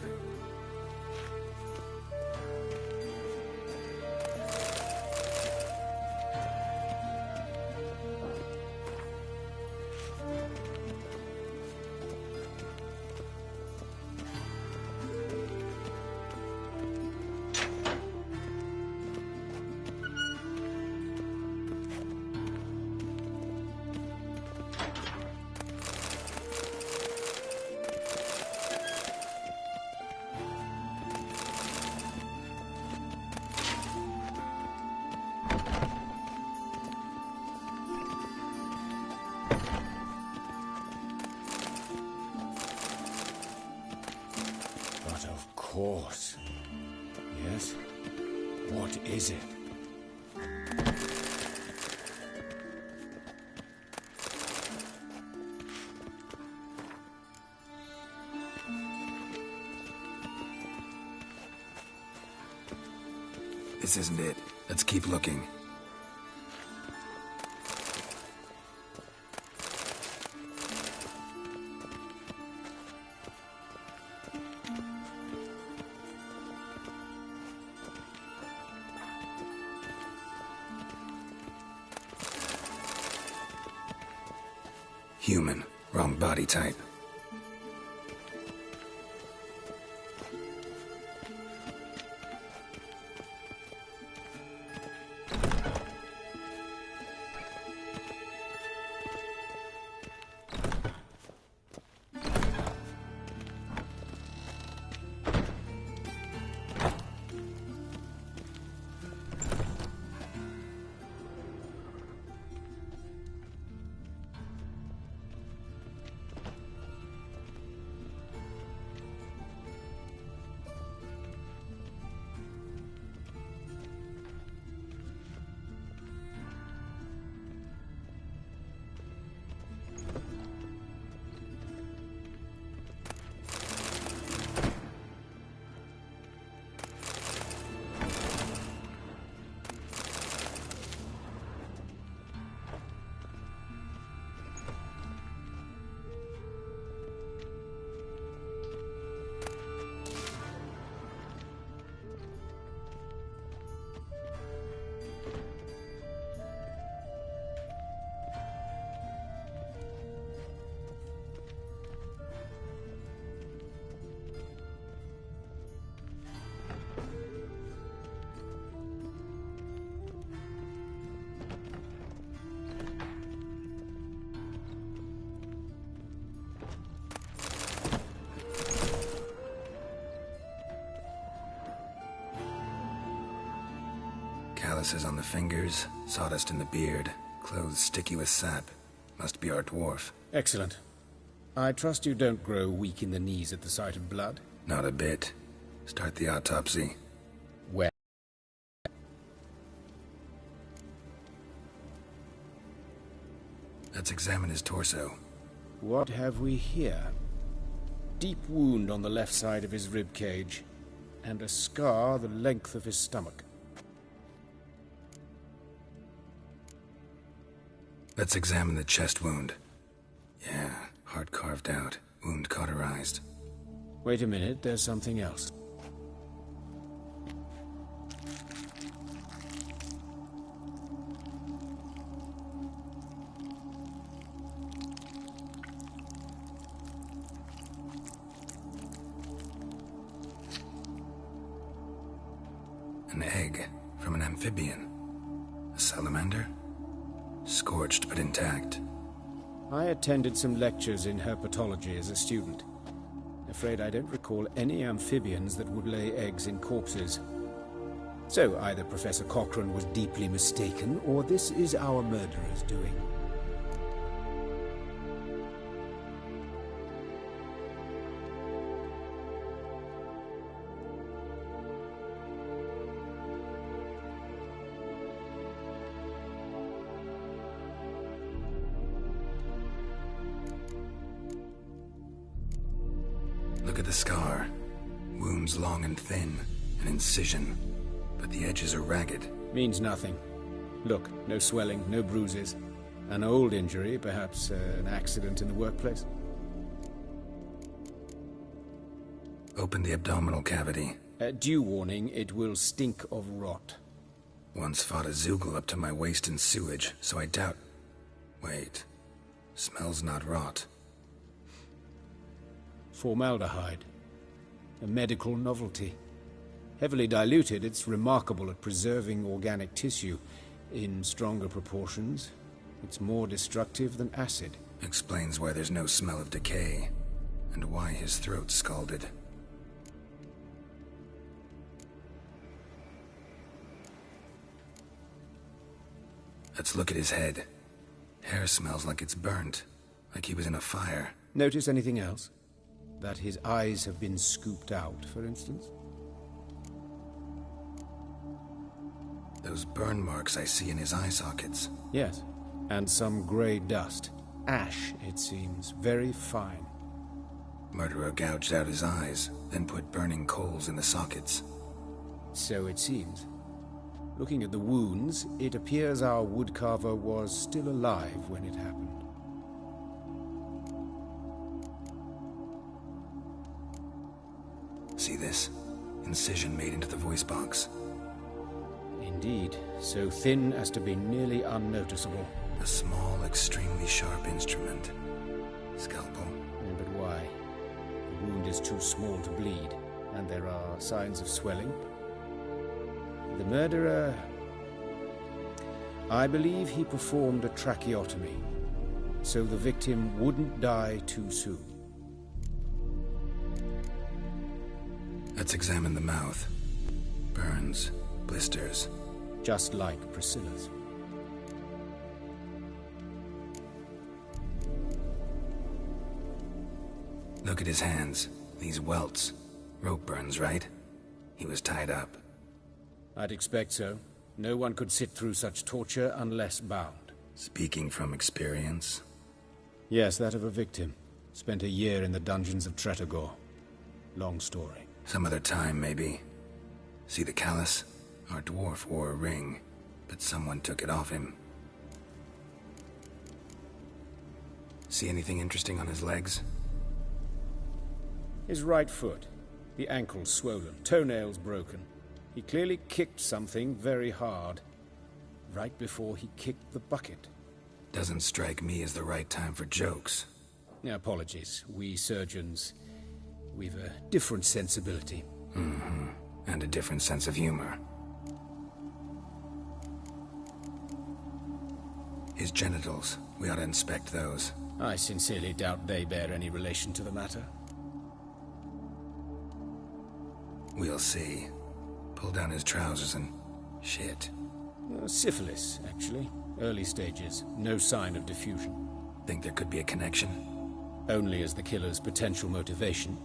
Of course. Yes? What is it? This isn't it. Let's keep looking. Human. Wrong body type. Calluses on the fingers, sawdust in the beard, clothes sticky with sap. Must be our dwarf. Excellent. I trust you don't grow weak in the knees at the sight of blood? Not a bit. Start the autopsy. Where? Let's examine his torso. What have we here? Deep wound on the left side of his rib cage, and a scar the length of his stomach. Let's examine the chest wound. Yeah, heart carved out, wound cauterized. Wait a minute, there's something else. An egg from an amphibian. A salamander? Scorched but intact. I attended some lectures in herpetology as a student. Afraid I don't recall any amphibians that would lay eggs in corpses. So either Professor Cochrane was deeply mistaken, or this is our murderer's doing. Look at the scar. Wounds long and thin, an incision, but the edges are ragged. Means nothing. Look, no swelling, no bruises. An old injury, perhaps an accident in the workplace. Open the abdominal cavity. Due warning, it will stink of rot. Once fought a Zoogle up to my waist in sewage, so I doubt... Wait. Smells not rot. Formaldehyde. A medical novelty. Heavily diluted, it's remarkable at preserving organic tissue. In stronger proportions, it's more destructive than acid. Explains why there's no smell of decay, and why his throat's scalded. Let's look at his head. Hair smells like it's burnt, like he was in a fire. Notice anything else? That his eyes have been scooped out, for instance? Those burn marks I see in his eye sockets. Yes, and some grey dust. Ash, it seems, very fine. Murderer gouged out his eyes, then put burning coals in the sockets. So it seems. Looking at the wounds, it appears our woodcarver was still alive when it happened. See this? Incision made into the voice box. Indeed, so thin as to be nearly unnoticeable. A small, extremely sharp instrument. Scalpel. But why? The wound is too small to bleed, and there are signs of swelling. The murderer... I believe he performed a tracheotomy, so the victim wouldn't die too soon. Let's examine the mouth. Burns, blisters. Just like Priscilla's. Look at his hands. These welts. Rope burns, right? He was tied up. I'd expect so. No one could sit through such torture unless bound. Speaking from experience? Yes, that of a victim. Spent a year in the dungeons of Tretogor. Long story. Some other time, maybe. See the callus? Our dwarf wore a ring, but someone took it off him. See anything interesting on his legs? His right foot. The ankle swollen, toenails broken. He clearly kicked something very hard, right before he kicked the bucket. Doesn't strike me as the right time for jokes. Apologies. We surgeons, we've a different sensibility. Mm-hmm. And a different sense of humor. His genitals, we ought to inspect those. I sincerely doubt they bear any relation to the matter. We'll see. Pull down his trousers and... shit. Syphilis, actually. Early stages. No sign of diffusion. Think there could be a connection? Only as the killer's potential motivation.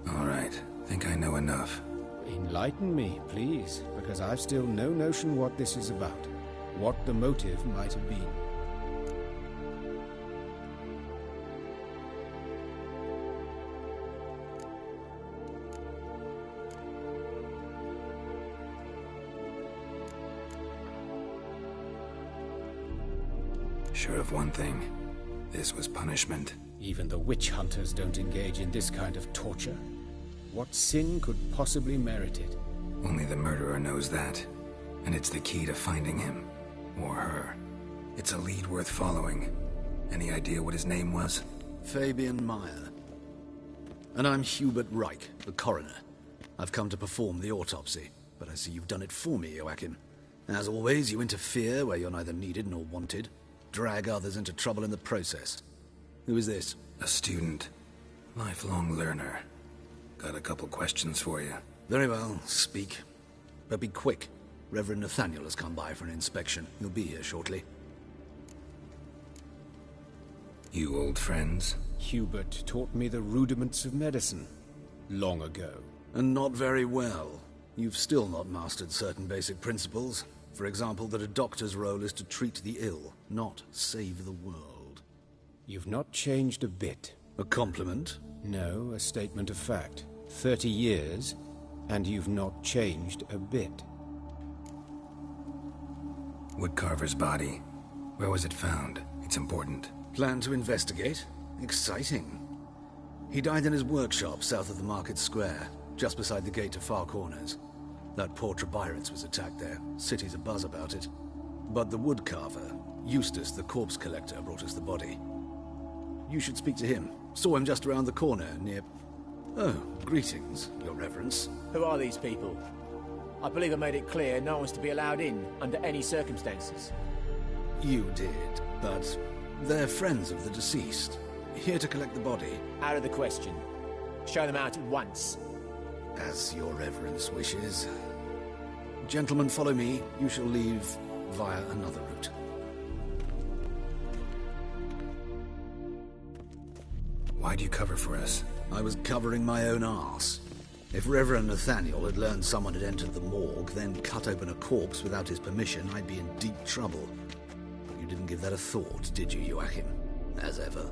All right. Think I know enough. Enlighten me, please, because I've still no notion what this is about. What the motive might have been. Sure of one thing. This was punishment. Even the witch hunters don't engage in this kind of torture. What sin could possibly merit it? Only the murderer knows that. And it's the key to finding him. Or her. It's a lead worth following. Any idea what his name was? Fabian Meyer. And I'm Hubert Reich, the coroner. I've come to perform the autopsy, but I see you've done it for me, Joachim. As always, you interfere where you're neither needed nor wanted. Drag others into trouble in the process. Who is this? A student. Lifelong learner. Got a couple questions for you. Very well, speak. But be quick. Reverend Nathaniel has come by for an inspection. He'll be here shortly. You old friends? Hubert taught me the rudiments of medicine. Long ago. And not very well. You've still not mastered certain basic principles. For example, that a doctor's role is to treat the ill, not save the world. You've not changed a bit. A compliment? No, a statement of fact. 30 years, and you've not changed a bit. Woodcarver's body. Where was it found? It's important. Plan to investigate? Exciting. He died in his workshop south of the market square, just beside the gate to Far Corners. That poor Trebirates was attacked there. City's abuzz about it. But the woodcarver, Eustace the corpse collector, brought us the body. You should speak to him. Saw him just around the corner near... Oh, greetings, Your Reverence. Who are these people? I believe I made it clear no one's to be allowed in under any circumstances. You did, but they're friends of the deceased. Here to collect the body. Out of the question. Show them out at once. As Your Reverence wishes. Gentlemen, follow me. You shall leave via another route. Why'd you cover for us? I was covering my own arse. If Reverend Nathaniel had learned someone had entered the morgue, then cut open a corpse without his permission, I'd be in deep trouble. You didn't give that a thought, did you, Joachim? As ever.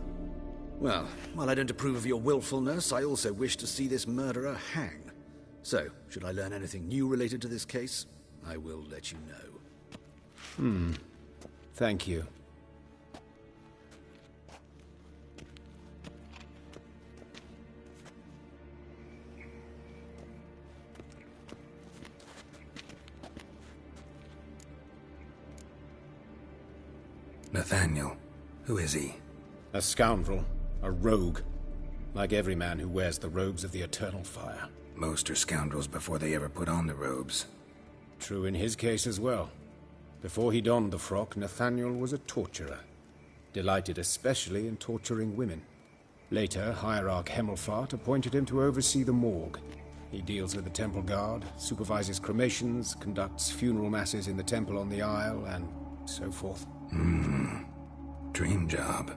Well, while I don't approve of your willfulness, I also wish to see this murderer hang. So, should I learn anything new related to this case, I will let you know. Thank you. Nathaniel. Who is he? A scoundrel. A rogue. Like every man who wears the robes of the Eternal Fire. Most are scoundrels before they ever put on the robes. True in his case as well. Before he donned the frock, Nathaniel was a torturer. Delighted especially in torturing women. Later, Hierarch Hemmelfart appointed him to oversee the morgue. He deals with the temple guard, supervises cremations, conducts funeral masses in the temple on the Isle, and so forth. Dream job.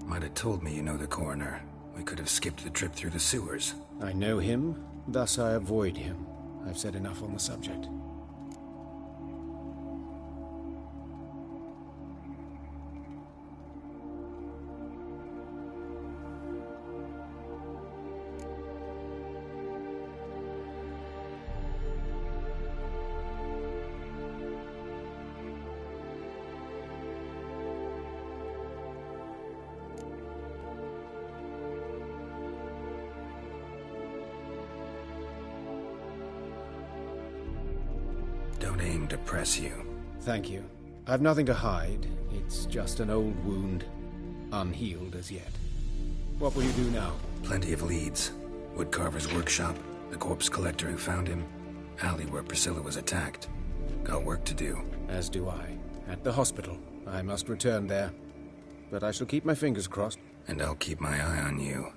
Might have told me you know the coroner. We could have skipped the trip through the sewers. I know him, thus I avoid him. I've said enough on the subject. Don't aim to press you. Thank you. I've nothing to hide. It's just an old wound, unhealed as yet. What will you do now? Plenty of leads. Woodcarver's workshop, the corpse collector who found him, alley where Priscilla was attacked. Got work to do. As do I. At the hospital. I must return there. But I shall keep my fingers crossed. And I'll keep my eye on you.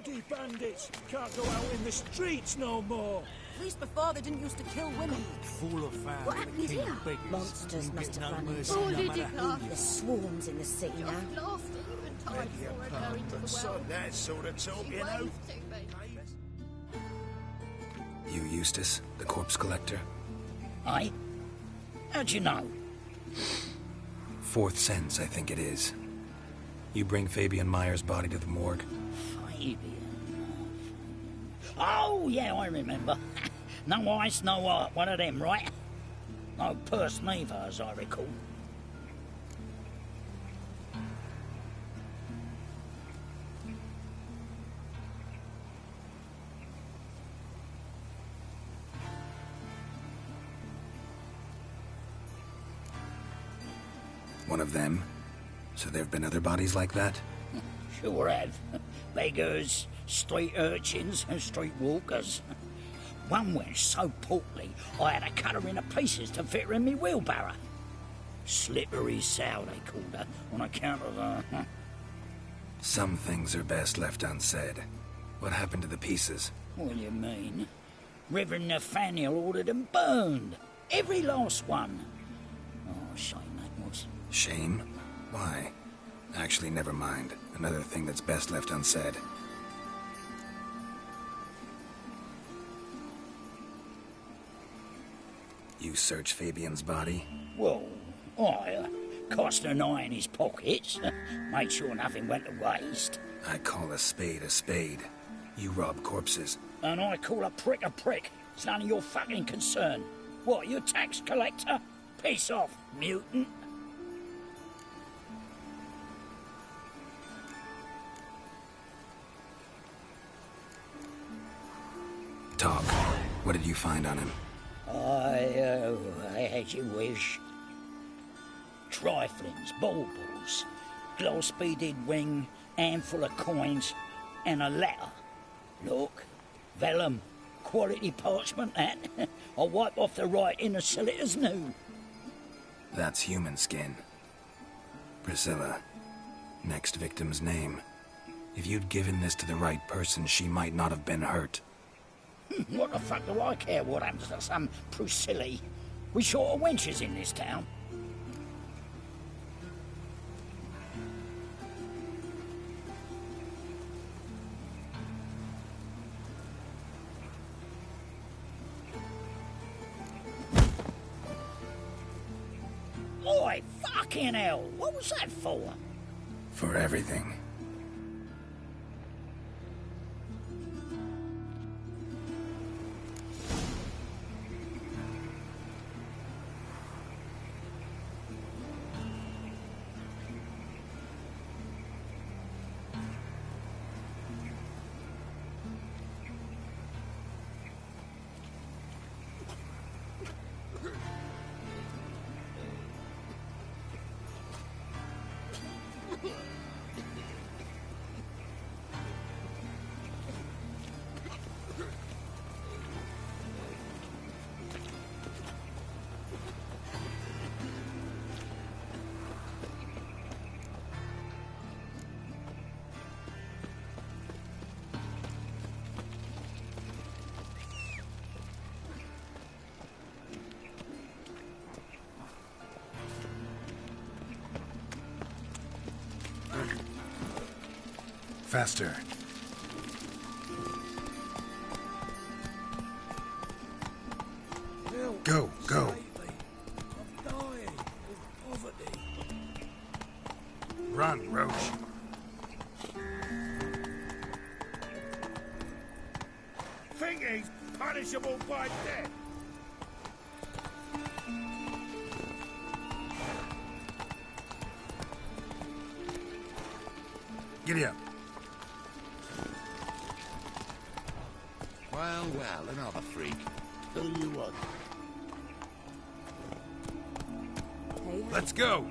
bloody bandits can't go out in the streets no more. At least before they didn't used to kill women. Full of fire. What happened here? Monsters must have run mercy, loose. no matter who you There's swarms in the city now. beg your pardon, but sod that sort of talk, you know. You Eustace, the corpse collector? Aye? How'd you know? Fourth sense, I think it is. You bring Fabian Meyer's body to the morgue? Fabian... Oh, yeah, I remember. No eyes, no art, one of them, right? No purse neither, as I recall. One of them? So there have been other bodies like that? Sure have. Beggars, street urchins, and street walkers. One went so portly, I had to cut her into pieces to fit her in me wheelbarrow. Slippery sow, they called her, on account of her. Some things are best left unsaid. What happened to the pieces? What do you mean? Reverend Nathaniel ordered them burned. Every last one. Oh, shame that was. Shame? Why? Actually, never mind. Another thing that's best left unsaid. You search Fabian's body? Well, I cast an eye in his pockets. Made sure nothing went to waste. I call a spade a spade. You rob corpses. And I call a prick a prick. It's none of your fucking concern. What, you tax collector? Piss off, mutant. Talk. What did you find on him? As you wish. Triflings, baubles, glass-beaded ring, handful of coins, and a letter. Look, vellum, quality parchment, that. I'll wipe off the writing as silly as new. That's human skin. Priscilla. Next victim's name. If you'd given this to the right person, she might not have been hurt. What the fuck do I care what happens to some Priscilla? We short of wenches in this town. Oi, fucking hell! What was that for? For everything. Faster. Go, go. I'm dying of poverty. Run, Roach. Think he's punishable by death. Giddy up. Well, well, another freak. Who you want? Let's go.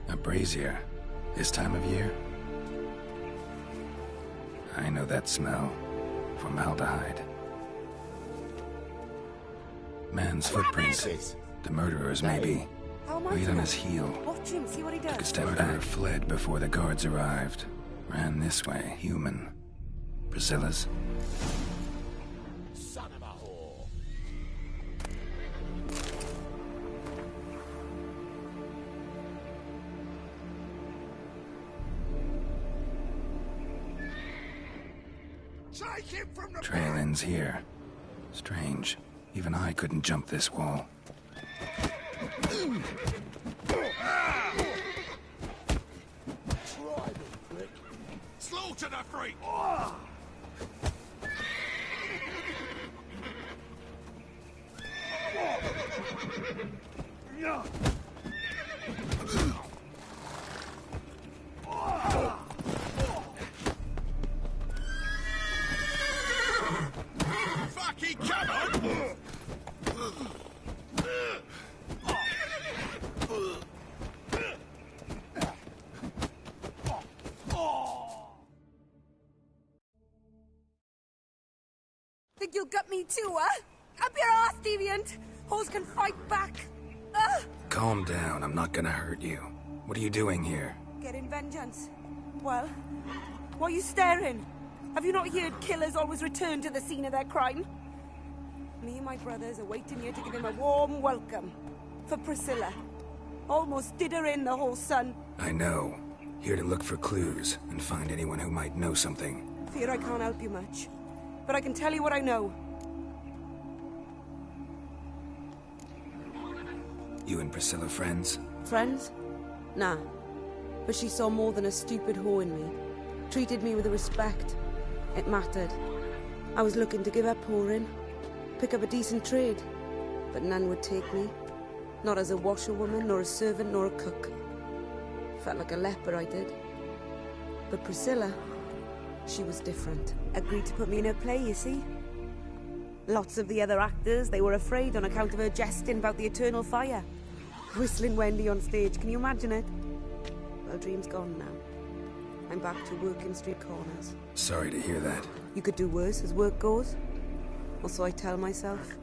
A brazier. This time of year? I know that smell. Formaldehyde. Man's footprints. The murderer's, maybe. How am I Right to on know? his heel. Watch him, see what he does. Took a step back. Fled before the guards arrived. Ran this way. Human. Priscilla's. Son of a whore. Take him from the Trail ends here. Strange. Even I couldn't jump this wall. Try me, prick. Slaughter the freak! Fucking come on! Think you'll gut me too, huh? Up your ass, deviant! Hoes can fight back! Calm down. I'm not gonna hurt you. What are you doing here? Getting vengeance. Well, why are you staring? Have you not heard killers always return to the scene of their crime? Me and my brothers are waiting here to give him a warm welcome. For Priscilla. Almost did her in, the whole son. I know. Here to look for clues and find anyone who might know something. Fear I can't help you much. But I can tell you what I know. You and Priscilla friends? Friends? Nah. But she saw more than a stupid whore in me. Treated me with respect. It mattered. I was looking to give her pouring. Pick up a decent trade. But none would take me. Not as a washerwoman, nor a servant, nor a cook. Felt like a leper, I did. But Priscilla, she was different. Agreed to put me in her play, you see? Lots of the other actors, they were afraid on account of her jesting about the eternal fire. Whistling Wendy on stage, can you imagine it? Well, dream's gone now. I'm back to working street corners. Sorry to hear that. You could do worse as work goes. Or so I tell myself.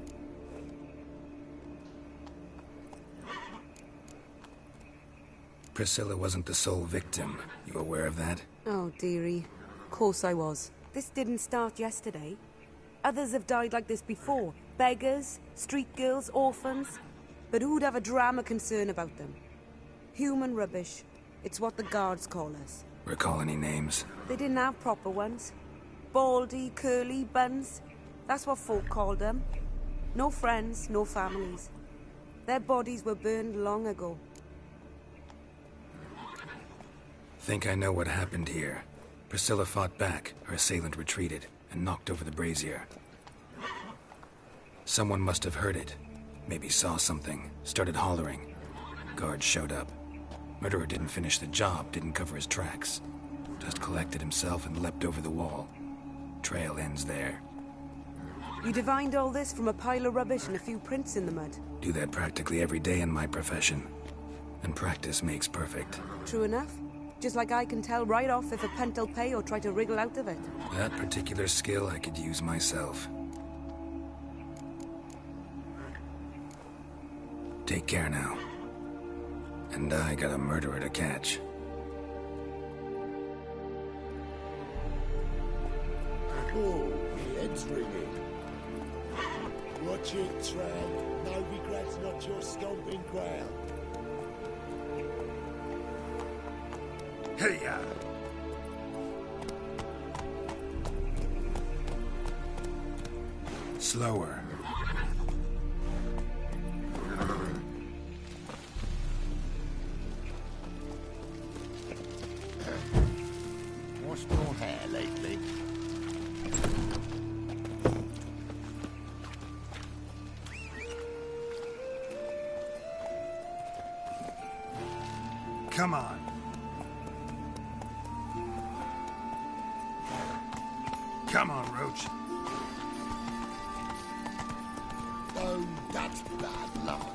Priscilla wasn't the sole victim. You aware of that? Oh, dearie. Of course I was. This didn't start yesterday. Others have died like this before. Beggars, street girls, orphans. But who'd have a drama concern about them? Human rubbish. It's what the guards call us. Recall any names? They didn't have proper ones. Baldy, curly, buns. That's what folk called them. No friends, no families. Their bodies were burned long ago. Think I know what happened here. Priscilla fought back, her assailant retreated, and knocked over the brazier. Someone must have heard it. Maybe saw something, started hollering. Guards showed up. Murderer didn't finish the job, didn't cover his tracks. Just collected himself and leapt over the wall. Trail ends there. You divined all this from a pile of rubbish and a few prints in the mud. Do that practically every day in my profession. And practice makes perfect. True enough. Just like I can tell right off if a punt'll pay or try to wriggle out of it. That particular skill I could use myself. Take care now. And I got a murderer to catch. Oh, the head's ringing. Watch it, Tran. No regrets, not your stomping ground. Hey-ya! Slower. Washed your hair lately? Come on. Come on, Roach. Oh, that's bad luck.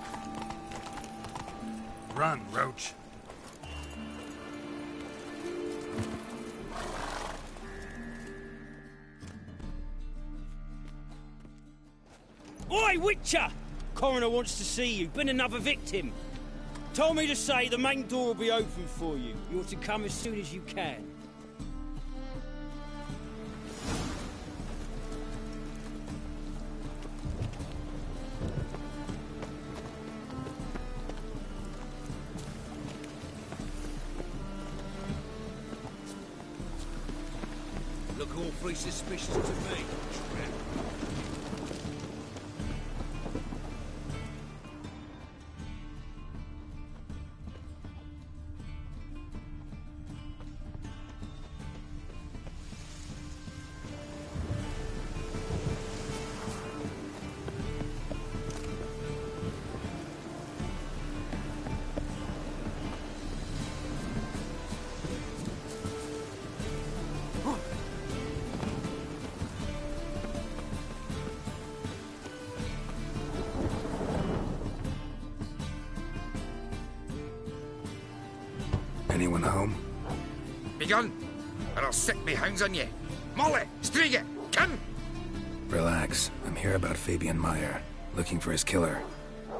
Run, Roach. Oi, Witcher! coroner wants to see you. Been another victim. Told me to say the main door will be open for you. You ought to come as soon as you can. Look awfully suspicious to me. Anyone home? Begun, or I'll set me hounds on you. Molly, Striga, come! Relax. I'm here about Fabian Meyer, looking for his killer.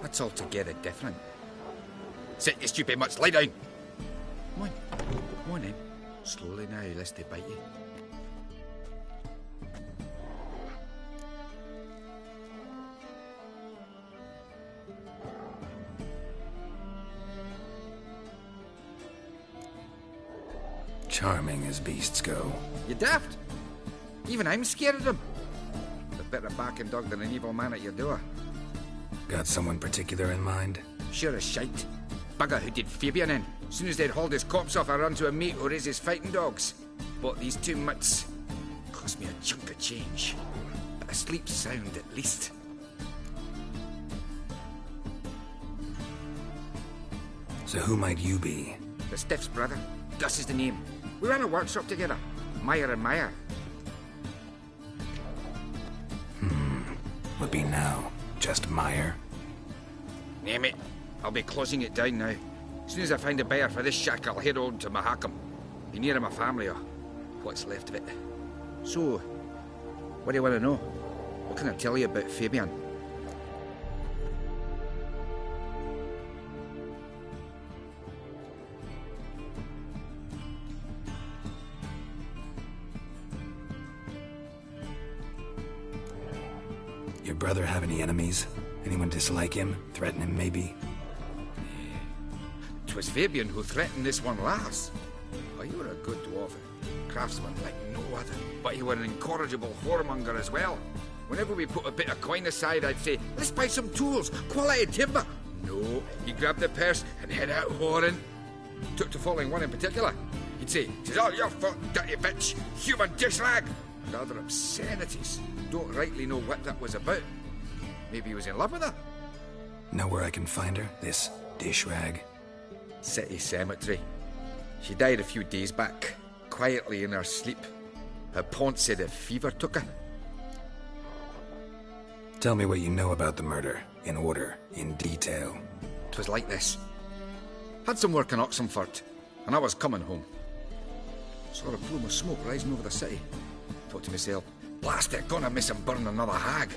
That's altogether different. Sit your stupid mutts, lie down. Come on in. Slowly now, lest they bite you. Charming as beasts go. You daft? Even I'm scared of them. A better barking dog than an evil man at your door. Got someone particular in mind? Sure as shite. Bugger who did Fabian in. Soon as they'd hauled his corpse off, I run to a mate who raises fighting dogs. Bought these 2 mutts. Cost me a chunk of change. But I sleep sound at least. So who might you be? The Stiff's brother. Gus is the name. We ran a workshop together. Meyer and Meyer. Would be now. Just Meyer? Name it. I'll be closing it down now. As soon as I find a buyer for this shack, I'll head on to Mahakam. Be near my family, or what's left of it. So, what do you want to know? What can I tell you about Fabian? Your brother have any enemies? Anyone dislike him? Threaten him, maybe? 'Twas Fabian who threatened this one last. Oh, you were a good dwarf. Craftsman like no other. But you were an incorrigible whoremonger as well. Whenever we put a bit of coin aside, I'd say, let's buy some tools, quality timber. No, he grabbed the purse and head out whoring. Took to following one in particular. He'd say, "'Tis all your fault, dirty bitch, human dish rag," and other obscenities. Don't rightly know what that was about. Maybe he was in love with her? Know where I can find her? This dish rag? City cemetery. She died a few days back, quietly in her sleep. Her pont said a fever took her. Tell me what you know about the murder, in order, in detail. 'Twas like this. Had some work in Oxenford, and I was coming home. Saw a plume of smoke rising over the city. Thought to myself, blast it, gonna miss and burn another hag.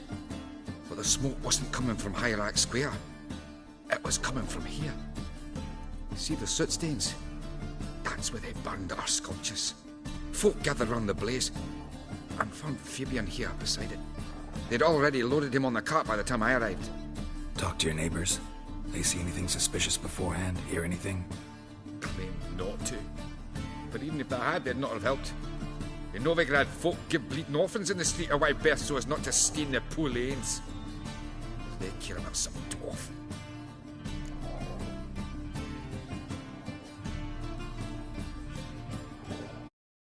But the smoke wasn't coming from Hierarch Square. It was coming from here. See the soot stains? That's where they burned our sculptures. Folk gathered round the blaze and found Fabian here beside it. They'd already loaded him on the cart by the time I arrived. Talk to your neighbors. They see anything suspicious beforehand? Hear anything? Claim not to. But even if they had, they'd not have helped. In Novigrad, folk give bleeding orphans in the street a wide berth so as not to stain their poor lanes. They care about some dwarf.